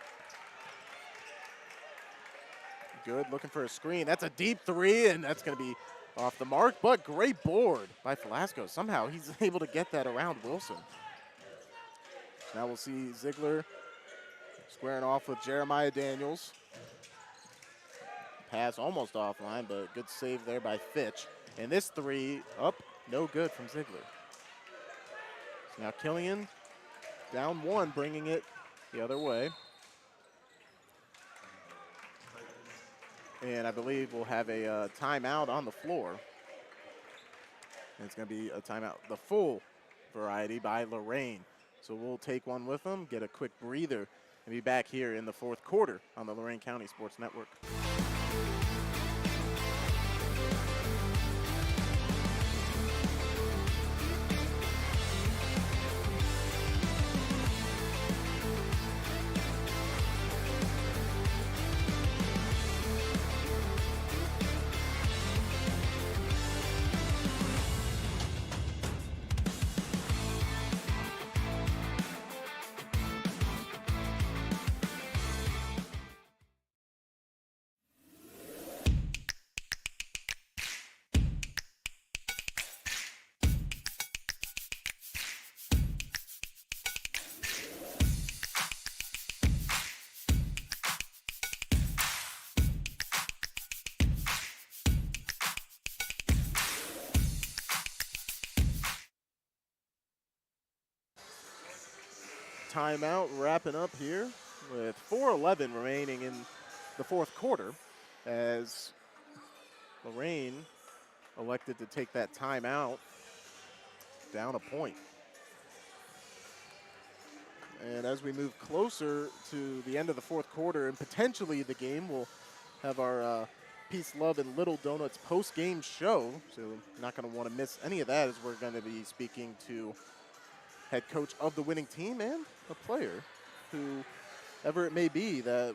Good, looking for a screen. That's a deep 3, and that's going to be off the mark, but great board by Velasco. Somehow he's able to get that around Wilson. Now we'll see Ziegler squaring off with Jeremiah Daniels. Pass almost offline, but good save there by Fitch. And this 3 up, no good from Ziegler. So now Killian down 1, bringing it the other way. And I believe we'll have a timeout on the floor. And it's going to be a timeout, the full variety by Lorraine. So we'll take one with them, get a quick breather, and be back here in the fourth quarter on the Lorain County Sports Network. timeout wrapping up here with 4:11 remaining in the fourth quarter as Lorraine elected to take that timeout down a point. And as we move closer to the end of the fourth quarter and potentially the game, we'll have our Peace, Love, and Little Donuts post-game show. So you're not going to want to miss any of that as we're going to be speaking to head coach of the winning team and a player, whoever it may be, that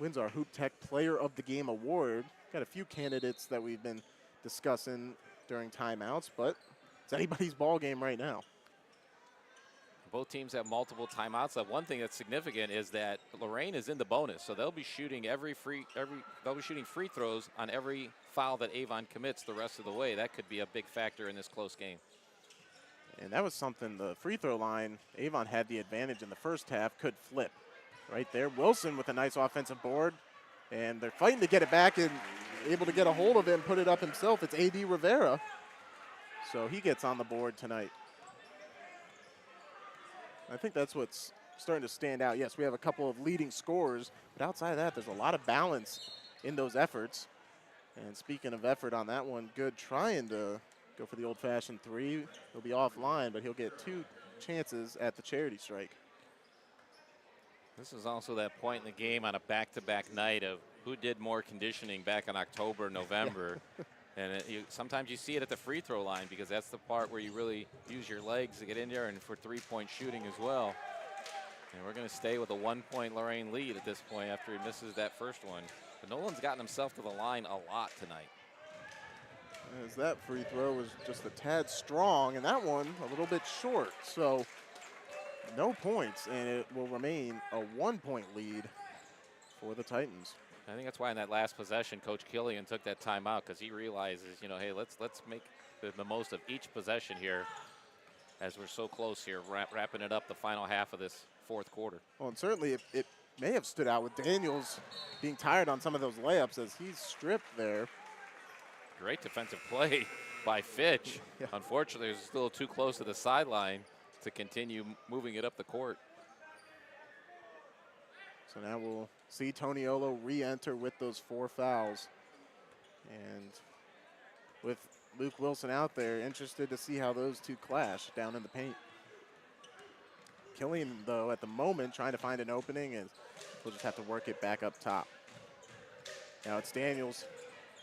wins our Hoop Tech Player of the Game award. Got a few candidates that we've been discussing during timeouts, but it's anybody's ball game right now. Both teams have multiple timeouts. One thing that's significant is that Lorraine is in the bonus, so they'll be shooting free throws on every foul that Avon commits the rest of the way. That could be a big factor in this close game. And that was something, the free throw line, Avon had the advantage in the first half, could flip. Right there, Wilson with a nice offensive board, and they're fighting to get it back and able to get a hold of it and put it up himself. It's A.D. Rivera, so he gets on the board tonight. I think that's what's starting to stand out. Yes, we have a couple of leading scorers, but outside of that, there's a lot of balance in those efforts. And speaking of effort on that one, Good trying to go for the old-fashioned three. He'll be offline, but he'll get 2 chances at the charity strike. This is also that point in the game on a back-to-back night of who did more conditioning back in October, November. And sometimes you see it at the free throw line because that's the part where you really use your legs to get in there and for three-point shooting as well. And we're going to stay with a 1-point Lorain lead at this point after he misses that first one. But Nolan's gotten himself to the line a lot tonight. As that free throw was just a tad strong, and that one a little bit short. So no points, and it will remain a 1-point lead for the Titans. I think that's why in that last possession, Coach Killian took that timeout because he realizes, hey, let's make the most of each possession here as we're so close here, wrapping it up the final half of this fourth quarter. Well, and certainly it may have stood out with Daniels being tired on some of those layups as he's stripped there. Great defensive play by Fitch. Yeah. Unfortunately, it was still too close to the sideline to continue moving it up the court. So now we'll see Toniolo re-enter with those 4 fouls. And with Luke Wilson out there, interested to see how those two clash down in the paint. Killian, though, at the moment, trying to find an opening, and we'll just have to work it back up top. Now it's Daniels.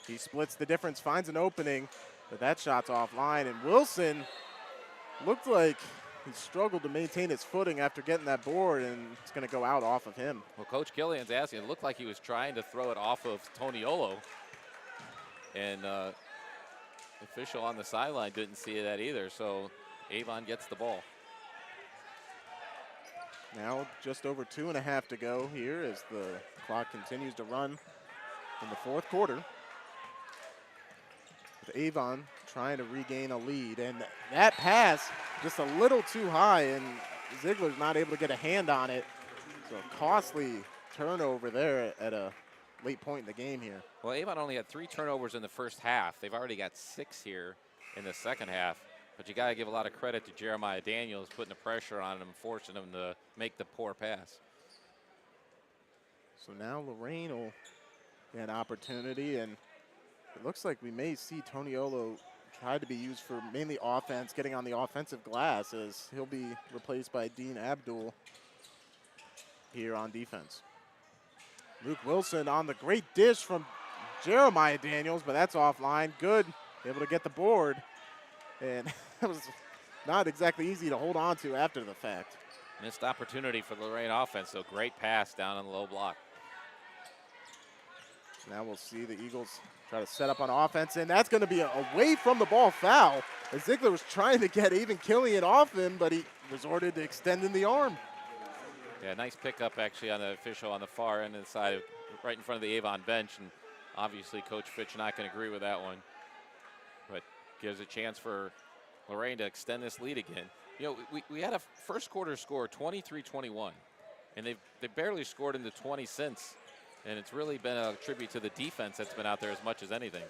He splits the difference, finds an opening, but that shot's offline. And Wilson looked like he struggled to maintain his footing after getting that board, and it's going to go out off of him. Well, Coach Killian's asking. It looked like he was trying to throw it off of Toniolo. And official on the sideline didn't see that either, so Avon gets the ball. Now just over 2.5 to go here as the clock continues to run in the fourth quarter. With Avon trying to regain a lead, and that pass just a little too high, and Ziegler's not able to get a hand on it. So a costly turnover there at a late point in the game here. Well, Avon only had 3 turnovers in the first half. They've already got 6 here in the second half. But you got to give a lot of credit to Jeremiah Daniels putting the pressure on him, forcing him to make the poor pass. So now Lorraine will get an opportunity, and it looks like we may see Toniolo try to be used for mainly offense, getting on the offensive glass, as he'll be replaced by Dean Abdul here on defense. Luke Wilson on the great dish from Jeremiah Daniels, but that's offline. Good, able to get the board. And that was not exactly easy to hold on to after the fact. Missed opportunity for the Lorraine offense, so great pass down on the low block. Now we'll see the Eagles try to set up on offense, and that's going to be away from the ball foul. As Ziegler was trying to get even Killian off him, but he resorted to extending the arm. Yeah, nice pickup actually on the official on the far end of the side, right in front of the Avon bench, and obviously Coach Fitch not going to agree with that one. But gives a chance for Lorraine to extend this lead again. We had a first quarter score 23-21, and they've barely scored in the 20 since. And it's really been a tribute to the defense that's been out there as much as anything.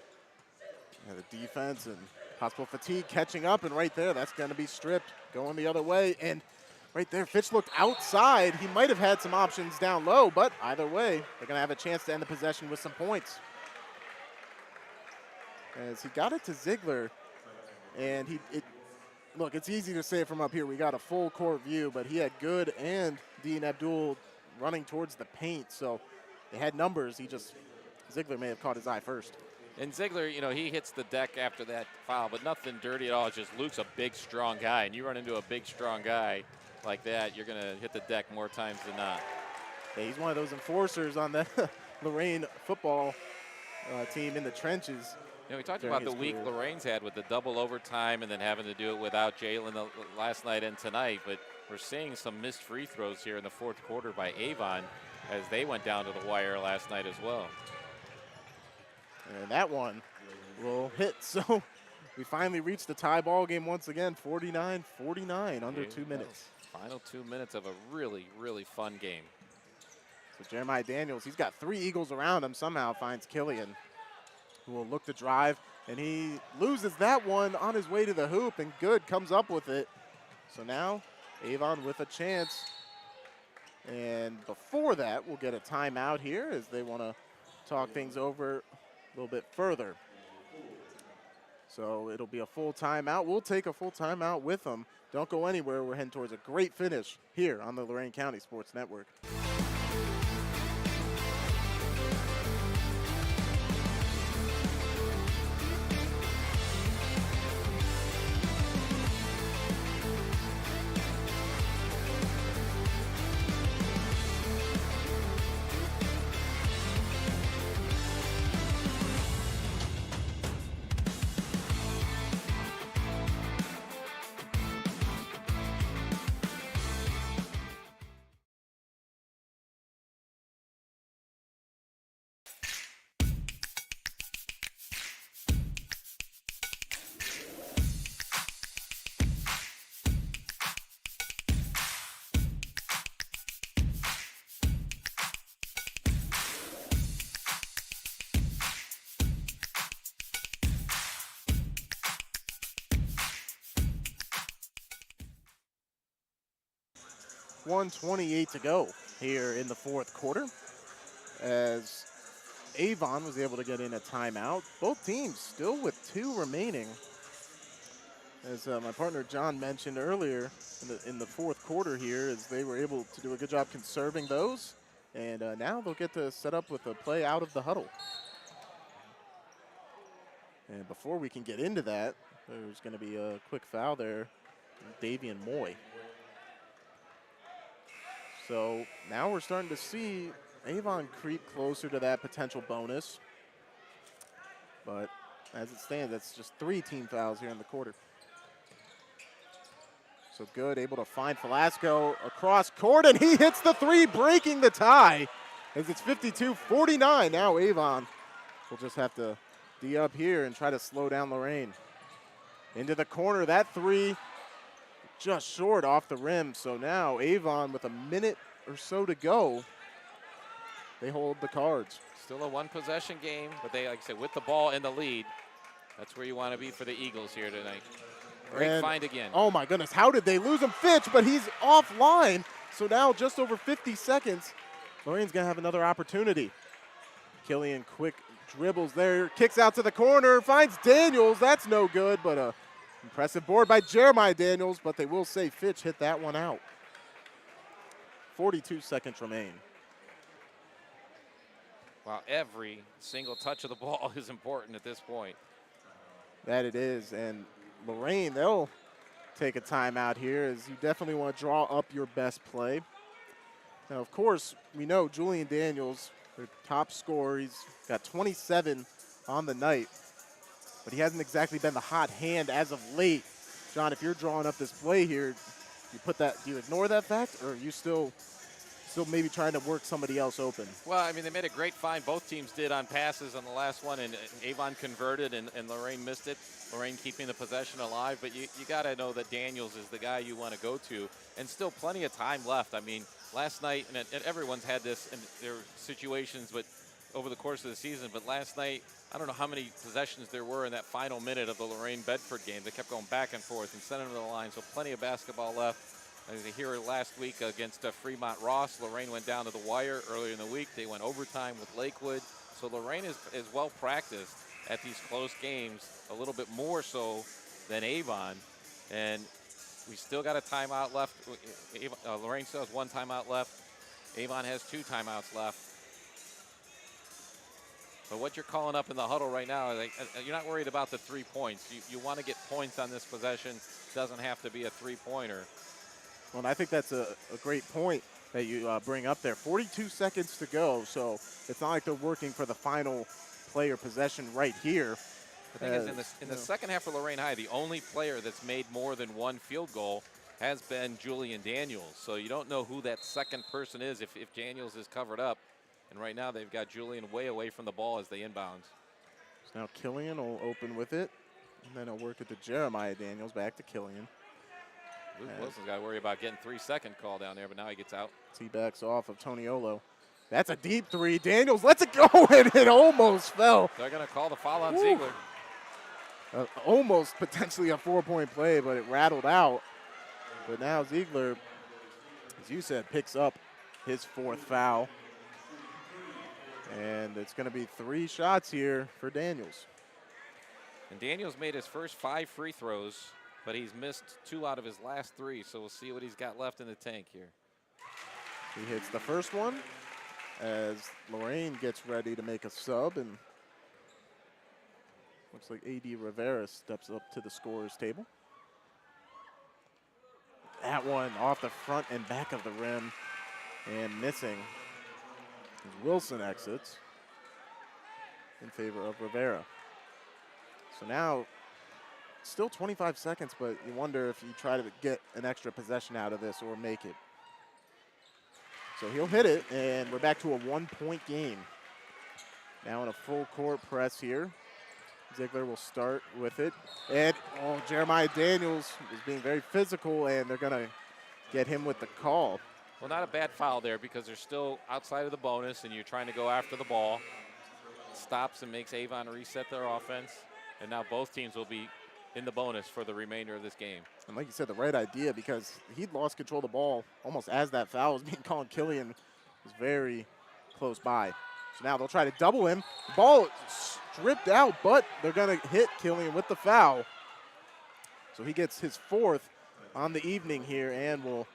Yeah, the defense and possible fatigue catching up, and right there, that's going to be stripped, going the other way. And right there. Fitch looked outside. He might have had some options down low, but either way, they're going to have a chance to end the possession with some points. As he got it to Ziegler, and look, it's easy to say it from up here. We got a full court view, but he had Good and Dean Abdul running towards the paint, so they had numbers. Ziegler may have caught his eye first. And Ziegler, you know, he hits the deck after that foul, but nothing dirty at all. It's just Luke's a big, strong guy, and you run into a big, strong guy like that, you're going to hit the deck more times than not. Yeah, he's one of those enforcers on the Lorain football team in the trenches. You know, we talked about the week Lorraine's had with the double overtime and then having to do it without Jalen last night and tonight, but we're seeing some missed free throws here in the fourth quarter by Avon as they went down to the wire last night as well. And that one will hit. So we finally reached the tie ball game once again, 49-49, under 2 minutes. Final 2 minutes of a really, really fun game. So Jeremiah Daniels, he's got 3 Eagles around him, somehow finds Killian, who will look to drive, and he loses that one on his way to the hoop, and Good comes up with it. So now Avon with a chance. And before that, we'll get a timeout here as they want to talk things over a little bit further. So it'll be a full timeout. We'll take a full timeout with them. Don't go anywhere. We're heading towards a great finish here on the Lorain County Sports Network. .128 to go here in the fourth quarter as Avon was able to get in a timeout. Both teams still with 2 remaining. As my partner John mentioned earlier in the fourth quarter here, as they were able to do a good job conserving those. And now they'll get to set up with a play out of the huddle. And before we can get into that, there's going to be a quick foul there, Davian Moy. So now we're starting to see Avon creep closer to that potential bonus. But as it stands, that's just 3 team fouls here in the quarter. So Good able to find Velasco across court, and he hits the 3, breaking the tie as it's 52-49. Now Avon will just have to D up here and try to slow down Lorraine. Into the corner, that 3 just short off the rim. So now Avon with a minute or so to go, they hold the cards. Still a 1-possession game, but they, like I said, with the ball in the lead, that's where you want to be for the Eagles here tonight. Great find again. Oh my goodness, how did they lose him? Fitch, but he's offline. So now just over 50 seconds, Lorraine's gonna have another opportunity. Killian quick dribbles there, kicks out to the corner, finds Daniels. That's no good, but a impressive board by Jeremiah Daniels, but they will say Fitch hit that one out. 42 seconds remain. Wow, every single touch of the ball is important at this point. That it is, and Lorraine, they'll take a timeout here as you definitely want to draw up your best play. Now, of course, we know Julian Daniels, their top scorer, he's got 27 on the night, but he hasn't exactly been the hot hand as of late. John, if you're drawing up this play here, do you ignore that fact, or are you still maybe trying to work somebody else open? Well, I mean, they made a great find. Both teams did on passes on the last one, and Avon converted, and Lorraine missed it. Lorraine keeping the possession alive, but you got to know that Daniels is the guy you want to go to, and still plenty of time left. I mean, last night, and everyone's had this in their situations, but over the course of the season, but last night, I don't know how many possessions there were in that final minute of the Lorraine-Bedford game. They kept going back and forth and sending them to the line, so plenty of basketball left. Here last week against Fremont Ross, Lorain went down to the wire earlier in the week. They went overtime with Lakewood. So Lorain is well practiced at these close games, a little bit more so than Avon. And we still got a timeout left. Lorain still has 1 timeout left. Avon has 2 timeouts left. But what you're calling up in the huddle right now, you're not worried about the 3 points. You want to get points on this possession. It doesn't have to be a 3-pointer. Well, and I think that's a great point that you bring up there. 42 seconds to go, so it's not like they're working for the final play or possession right here. The thing is, in the second half for Lorain High, the only player that's made more than 1 field goal has been Julian Daniels. So you don't know who that second person is if Daniels is covered up. And right now they've got Julian way away from the ball as they inbound. So now Killian will open with it, and then he'll work it to Jeremiah Daniels, back to Killian. Luke Wilson's got to worry about getting 3-second call down there, but now he gets out. He backs off of Toniolo. That's a deep 3. Daniels lets it go, and it almost fell. They're going to call the foul on Ziegler. Almost potentially a 4-point play, but it rattled out. But now Ziegler, as you said, picks up his 4th foul. And it's going to be 3 shots here for Daniels. And Daniels made his first 5 free throws, but he's missed 2 out of his last 3. So we'll see what he's got left in the tank here. He hits the first one as Lorraine gets ready to make a sub, and looks like A.D. Rivera steps up to the scorer's table. That one off the front and back of the rim and missing. As Wilson exits in favor of Rivera. So now, still 25 seconds, but you wonder if you try to get an extra possession out of this or make it. So he'll hit it, and we're back to a 1-point game. Now in a full court press here. Ziegler will start with it. And Jeremiah Daniels is being very physical, and they're going to get him with the call. Well, not a bad foul there because they're still outside of the bonus, and you're trying to go after the ball. Stops and makes Avon reset their offense. And now both teams will be in the bonus for the remainder of this game. And like you said, the right idea, because he'd lost control of the ball almost as that foul was being called. Killian was very close by. So now they'll try to double him. The ball stripped out, but they're going to hit Killian with the foul. So he gets his 4th on the evening here and will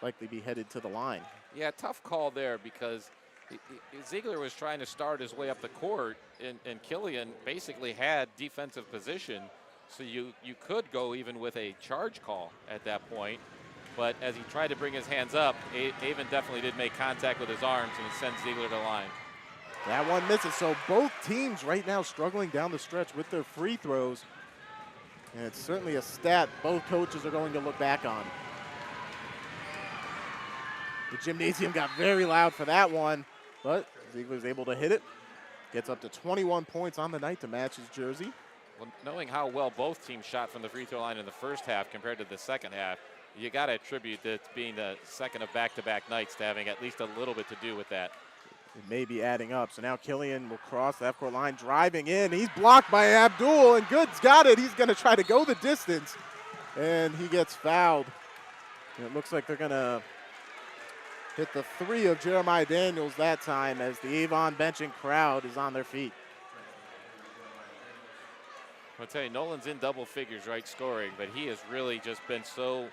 likely be headed to the line. Yeah, tough call there because Ziegler was trying to start his way up the court, and Killian basically had defensive position. So you could go even with a charge call at that point. But as he tried to bring his hands up, Avon definitely did make contact with his arms, and it sends Ziegler to the line. That one misses. So both teams right now struggling down the stretch with their free throws. And it's certainly a stat both coaches are going to look back on. The gymnasium got very loud for that one, but Ziegler was able to hit it. Gets up to 21 points on the night to match his jersey. Well, knowing how well both teams shot from the free throw line in the first half compared to the second half, you got to attribute that being the second of back-to-back nights to having at least a little bit to do with that. It may be adding up. So now Killian will cross the half-court line, driving in. He's blocked by Abdul, and Good's got it. He's going to try to go the distance, and he gets fouled. And it looks like they're going to hit the 3 of Jeremiah Daniels that time as the Avon benching crowd is on their feet. I'll tell you, Nolan's in double figures, right, scoring, but he has really just been so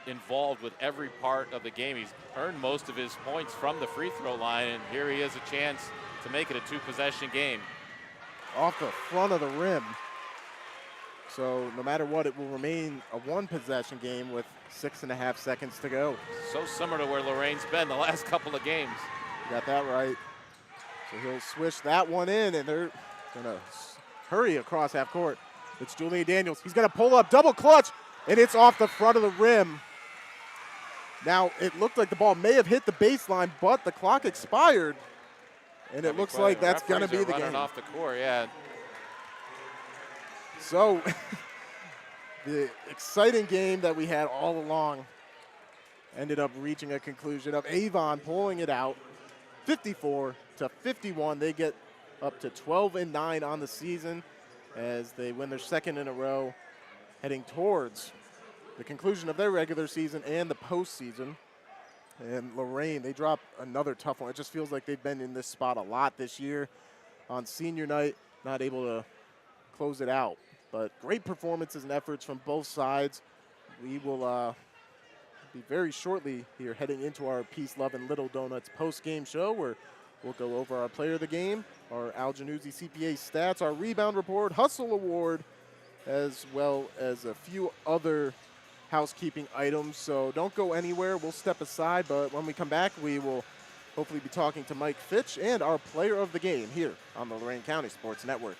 involved with every part of the game. He's earned most of his points from the free throw line, and here he has a chance to make it a 2-possession game. Off the front of the rim. So no matter what, it will remain a 1-possession game with 6.5 seconds to go. So similar to where Lorraine's been the last couple of games. You got that right. So he'll swish that one in, and they're going to hurry across half court. It's Julian Daniels. He's going to pull up, double clutch, and it's off the front of the rim. Now, it looked like the ball may have hit the baseline, but the clock expired, and it looks like that's going to be the game. Off the court, yeah. So, the exciting game that we had all along ended up reaching a conclusion of Avon pulling it out, 54-51. They get up to 12-9 on the season as they win their second in a row, heading towards the conclusion of their regular season and the postseason. And Lorraine, they drop another tough one. It just feels like they've been in this spot a lot this year. On senior night, not able to close it out. But great performances and efforts from both sides. We will be very shortly here heading into our Peace, Love, and Little Donuts post-game show where we'll go over our player of the game, our Al Januzzi CPA stats, our rebound report, hustle award, as well as a few other housekeeping items. So don't go anywhere. We'll step aside, but when we come back, we will hopefully be talking to Mike Fitch and our player of the game here on the Lorain County Sports Network.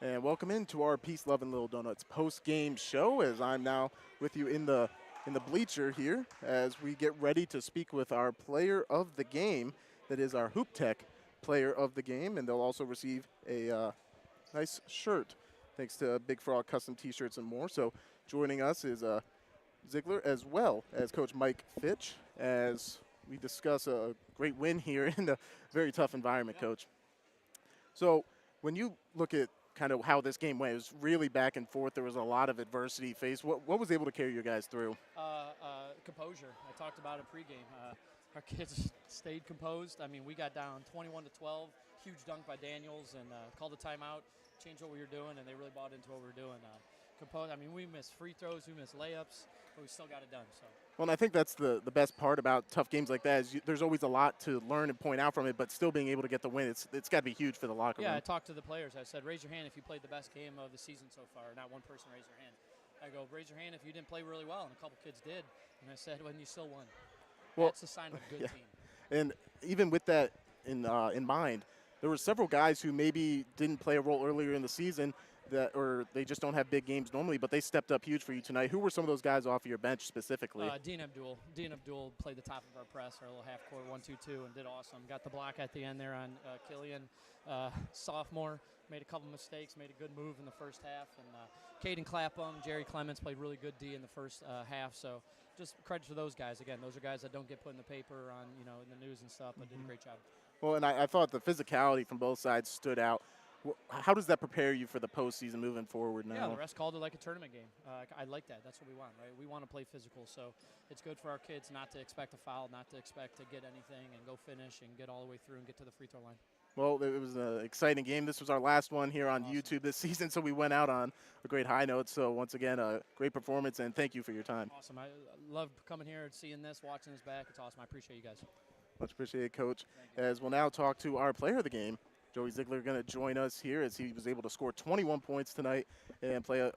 And welcome into our Peace, Love, and Little Donuts post-game show, as I'm now with you in the bleacher here as we get ready to speak with our player of the game. That is our Hoop Tech player of the game, and they'll also receive a nice shirt thanks to Big Frog Custom T-shirts and more. So joining us is Ziegler, as well as Coach Mike Fitch, as we discuss a great win here in a very tough environment, Coach. So when you look at kind of how this game went, it was really back and forth. There was a lot of adversity faced. What was able to carry you guys through? Composure. I talked about it pregame. Our kids stayed composed. I mean, we got down 21-12, huge dunk by Daniels, and called a timeout, changed what we were doing, and they really bought into what we were doing. Composed. I mean, we missed free throws, we missed layups, but we still got it done. So. Well, and I think that's the best part about tough games like that is there's always a lot to learn and point out from it, but still being able to get the win, it's got to be huge for the locker room. Yeah, I talked to the players. I said, raise your hand if you played the best game of the season so far. Not one person raised their hand. I go, raise your hand if you didn't play really well, and a couple kids did. And I said, well, you still won. Well, that's a sign of a good team. And even with that in mind, there were several guys who maybe didn't play a role earlier in the season or they just don't have big games normally, but they stepped up huge for you tonight. Who were some of those guys off of your bench specifically? Dean Abdul. Dean Abdul played the top of our press, our little half-court 1-2-2, and did awesome. Got the block at the end there on Killian, sophomore. Made a couple mistakes, made a good move in the first half. And Caden Clapham, Jerry Clements played really good D in the first half. So just credit to those guys. Again, those are guys that don't get put in the paper on, in the news and stuff, but did a great job. Well, and I thought the physicality from both sides stood out. How does that prepare you for the postseason moving forward now? Yeah, the rest called it like a tournament game. I like that. That's what we want, right? We want to play physical, so it's good for our kids not to expect a foul, not to expect to get anything, and go finish and get all the way through and get to the free throw line. Well, it was an exciting game. This was our last one here on YouTube this season, so we went out on a great high note. So once again, a great performance, and thank you for your time. Awesome. I love coming here and seeing this, watching this back. It's awesome. I appreciate you guys. Much appreciated, Coach. As we'll now talk to our player of the game. Joey Ziegler going to join us here as he was able to score 21 points tonight and play a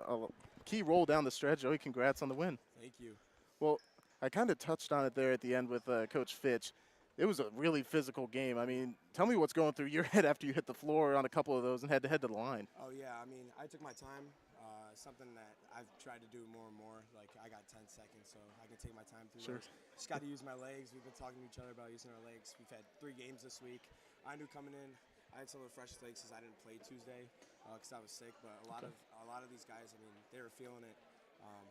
key role down the stretch. Joey, congrats on the win. Thank you. Well, I kind of touched on it there at the end with Coach Fitch. It was a really physical game. I mean, tell me what's going through your head after you hit the floor on a couple of those and head to the line. Oh, yeah. I mean, I took my time. Something that I've tried to do more and more. Like, I got 10 seconds, so I can take my time through those. Just got to use my legs. We've been talking to each other about using our legs. We've had 3 games this week. I knew coming in, I had some of the freshest legs because I didn't play Tuesday because I was sick. But a lot of these guys, I mean, they were feeling it.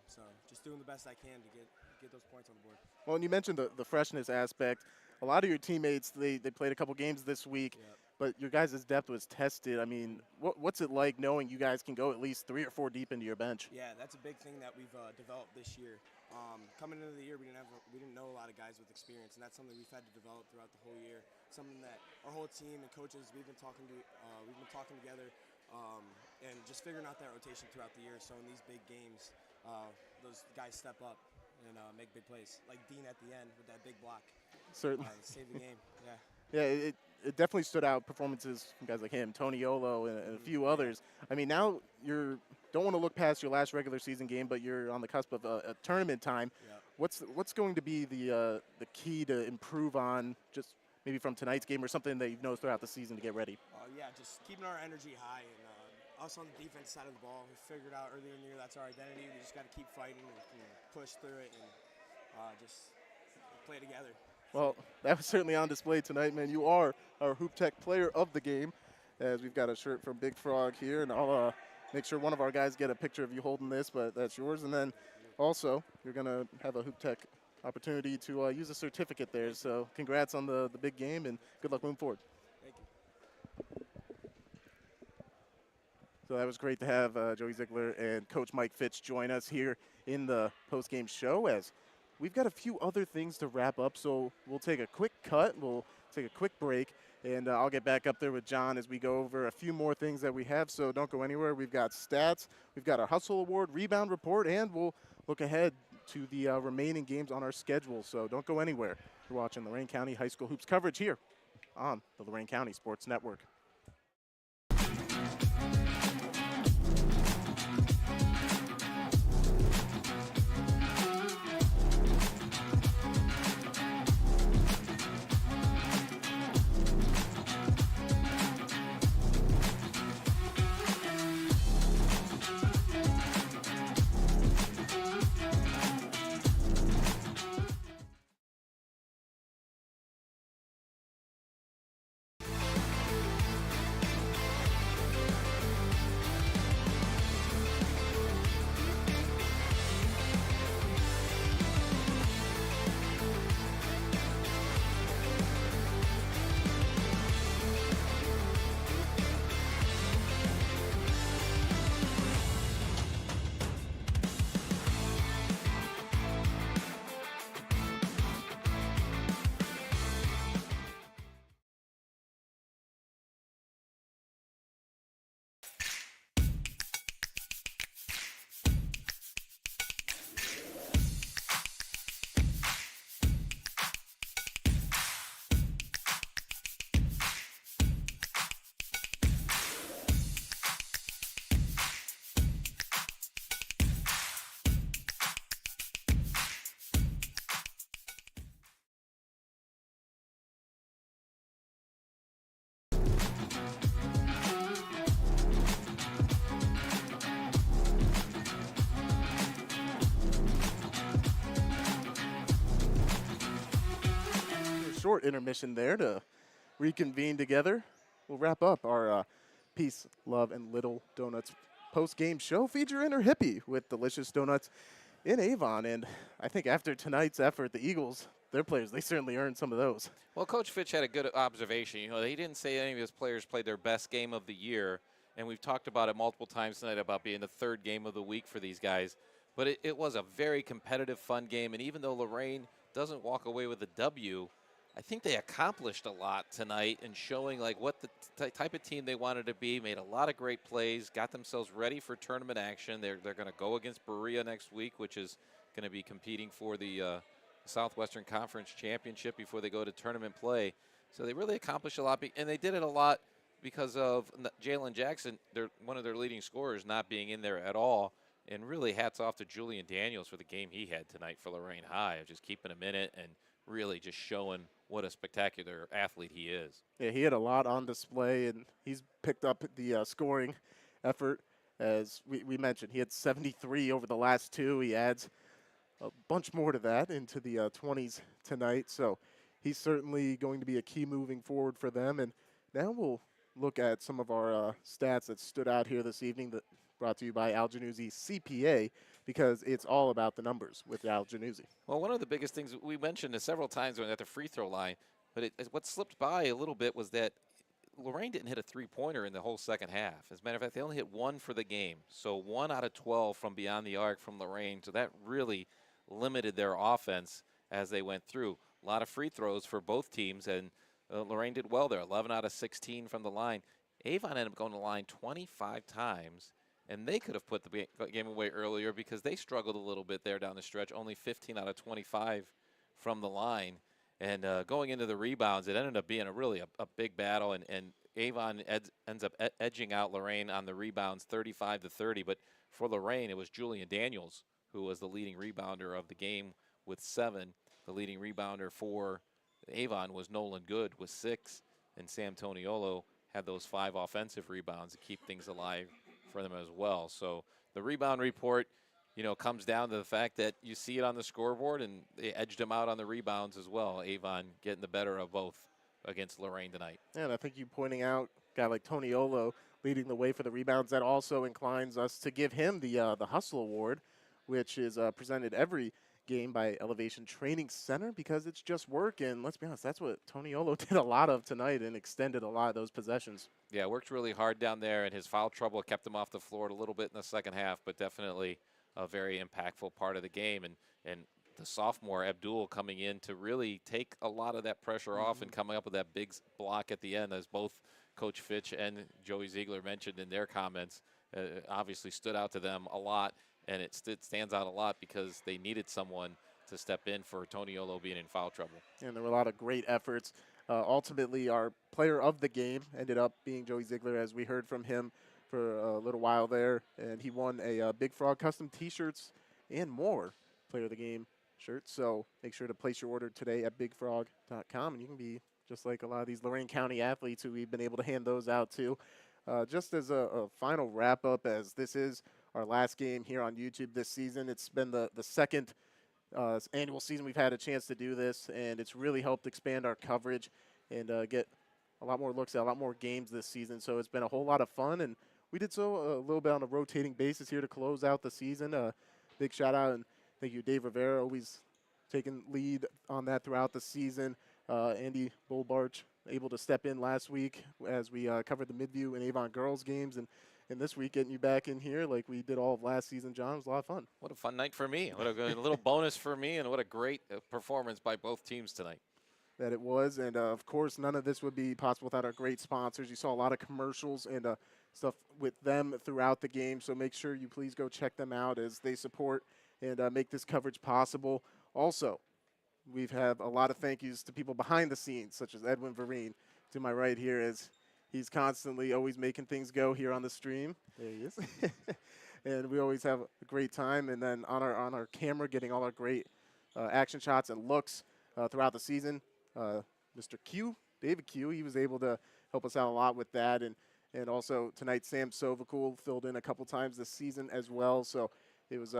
So just doing the best I can to get those points on the board. Well, and you mentioned the freshness aspect. A lot of your teammates, they played a couple games this week, but your guys' depth was tested. I mean, what's it like knowing you guys can go at least 3 or 4 deep into your bench? Yeah, that's a big thing that we've developed this year. Coming into the year, we didn't know a lot of guys with experience, and that's something we've had to develop throughout the whole year. Something that our whole team and coaches we've been talking together, and just figuring out that rotation throughout the year. So in these big games, those guys step up and make big plays, like Dean at the end with that big block. Certainly, save the game. Yeah. Yeah, it definitely stood out. Performances from guys like him, Tony Olo, and a few others. I mean, now don't want to look past your last regular season game, but you're on the cusp of a tournament time. Yeah. What's going to be the key to improve on, just maybe from tonight's game or something that you've noticed throughout the season to get ready? Yeah, just keeping our energy high, and us on the defense side of the ball, we figured out earlier in the year that's our identity. We just got to keep fighting and push through it and just play together. Well, that was certainly on display tonight, man. You are our Hoop Tech player of the game, as we've got a shirt from Big Frog here, and I'll make sure one of our guys get a picture of you holding this, but that's yours. And then also, you're going to have a Hoop Tech opportunity to use a certificate there. So congrats on the big game, and good luck moving forward. Thank you. So that was great to have Joey Ziegler and Coach Mike Fitch join us here in the post-game show, as we've got a few other things to wrap up, so we'll take a quick cut. We'll take a quick break, and I'll get back up there with John as we go over a few more things that we have, so don't go anywhere. We've got stats, we've got our Hustle Award, Rebound Report, and we'll look ahead to the remaining games on our schedule, so don't go anywhere. You're watching Lorain County High School Hoops coverage here on the Lorain County Sports Network. short intermission there to reconvene together. We'll wrap up our Peace, Love, and Little Donuts post-game show featuring our hippie with delicious donuts in Avon. And I think after tonight's effort, the Eagles, their players, they certainly earned some of those. Well, Coach Fitch had a good observation. You know, he didn't say any of his players played their best game of the year, and we've talked about it multiple times tonight about being the third game of the week for these guys. But it was a very competitive, fun game, and even though Lorraine doesn't walk away with a W, I think they accomplished a lot tonight in showing like what the type of team they wanted to be, made a lot of great plays, got themselves ready for tournament action. They're going to go against Berea next week, which is going to be competing for the Southwestern Conference Championship before they go to tournament play. So they really accomplished a lot, and they did it a lot because of Jalen Jackson, one of their leading scorers, not being in there at all. And really hats off to Julian Daniels for the game he had tonight for Lorain High, of just keeping him in it and really just showing what a spectacular athlete he is. Yeah, he had a lot on display, and he's picked up the scoring effort. As we mentioned, he had 73 over the last two. He adds a bunch more to that into the 20s tonight. So he's certainly going to be a key moving forward for them. And now we'll look at some of our stats that stood out here this evening, that brought to you by Al Januzzi CPA, because it's all about the numbers with Al Januzzi. Well, one of the biggest things we mentioned it several times when at the free throw line, but what slipped by a little bit was that Lorraine didn't hit a three-pointer in the whole second half. As a matter of fact, they only hit one for the game. So 1 out of 12 from beyond the arc from Lorraine. So that really limited their offense as they went through. A lot of free throws for both teams, and Lorraine did well there, 11 out of 16 from the line. Avon ended up going to the line 25 times, and they could have put the game away earlier because they struggled a little bit there down the stretch, only 15 out of 25 from the line. And going into the rebounds, it ended up being a big battle, and Avon ends up edging out Lorraine on the rebounds 35-30. But for Lorraine, it was Julian Daniels who was the leading rebounder of the game with 7. The leading rebounder for Avon was Nolan Good with 6, and Sam Toniolo had those 5 offensive rebounds to keep things alive for them as well. So the rebound report, comes down to the fact that you see it on the scoreboard, and they edged them out on the rebounds as well. Avon getting the better of both against Lorraine tonight. Yeah, and I think you pointing out a guy like Toniolo leading the way for the rebounds, that also inclines us to give him the Hustle Award, which is presented every game by Elevation Training Center, because it's just work, and let's be honest, that's what Toniolo did a lot of tonight and extended a lot of those possessions. Yeah, worked really hard down there, and his foul trouble kept him off the floor a little bit in the second half, but definitely a very impactful part of the game. And the sophomore Abdul coming in to really take a lot of that pressure off and coming up with that big block at the end, as both Coach Fitch and Joey Ziegler mentioned in their comments, obviously stood out to them a lot. And it stands out a lot because they needed someone to step in for Toniolo being in foul trouble. And there were a lot of great efforts. Ultimately, our player of the game ended up being Joey Ziegler, as we heard from him for a little while there. And he won a Big Frog custom T-shirts and more player of the game shirts. So make sure to place your order today at bigfrog.com. And you can be just like a lot of these Lorain County athletes who we've been able to hand those out to. Just as a final wrap-up, as this is our last game here on YouTube this season. It's been the second annual season we've had a chance to do this, and it's really helped expand our coverage and get a lot more looks at a lot more games this season. So it's been a whole lot of fun, and we did so a little bit on a rotating basis here to close out the season. Big shout out and thank you, Dave Rivera, always taking lead on that throughout the season. Andy Bolbarch able to step in last week as we covered the Midview and Avon girls games, and this week getting you back in here like we did all of last season, John. It was a lot of fun. What a fun night for me. What a little bonus for me, and what a great performance by both teams tonight. That it was, and of course, none of this would be possible without our great sponsors. You saw a lot of commercials and stuff with them throughout the game, so make sure you please go check them out as they support and make this coverage possible. Also, we have a lot of thank yous to people behind the scenes, such as Edwin Vereen to my right here, as he's constantly always making things go here on the stream. There he is. And we always have a great time. And then on our camera, getting all our great action shots and looks throughout the season, Mr. Q, David Q, he was able to help us out a lot with that. And also tonight, Sam Sovacool filled in a couple times this season as well. So it was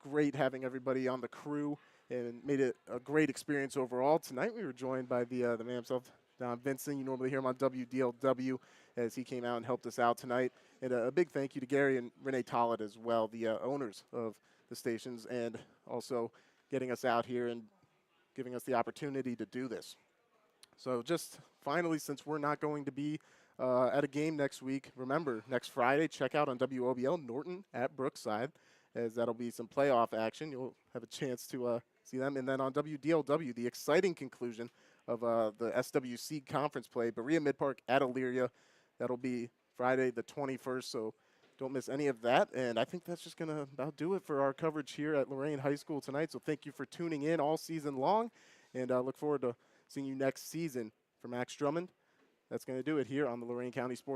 great having everybody on the crew and made it a great experience overall. Tonight we were joined by the man himself, Don Vincent. You normally hear him on WDLW as he came out and helped us out tonight. And a big thank you to Gary and Renee Tollett as well, the owners of the stations, and also getting us out here and giving us the opportunity to do this. So just finally, since we're not going to be at a game next week, remember, next Friday, check out on WOBL Norton at Brookside, as that'll be some playoff action. You'll have a chance to see them. And then on WDLW, the exciting conclusion of the SWC conference play, Berea Mid-Park at Elyria. That'll be Friday the 21st, so don't miss any of that. And I think that's just going to about do it for our coverage here at Lorain High School tonight. So thank you for tuning in all season long, and look forward to seeing you next season. For Max Drummond, that's going to do it here on the Lorain County Sports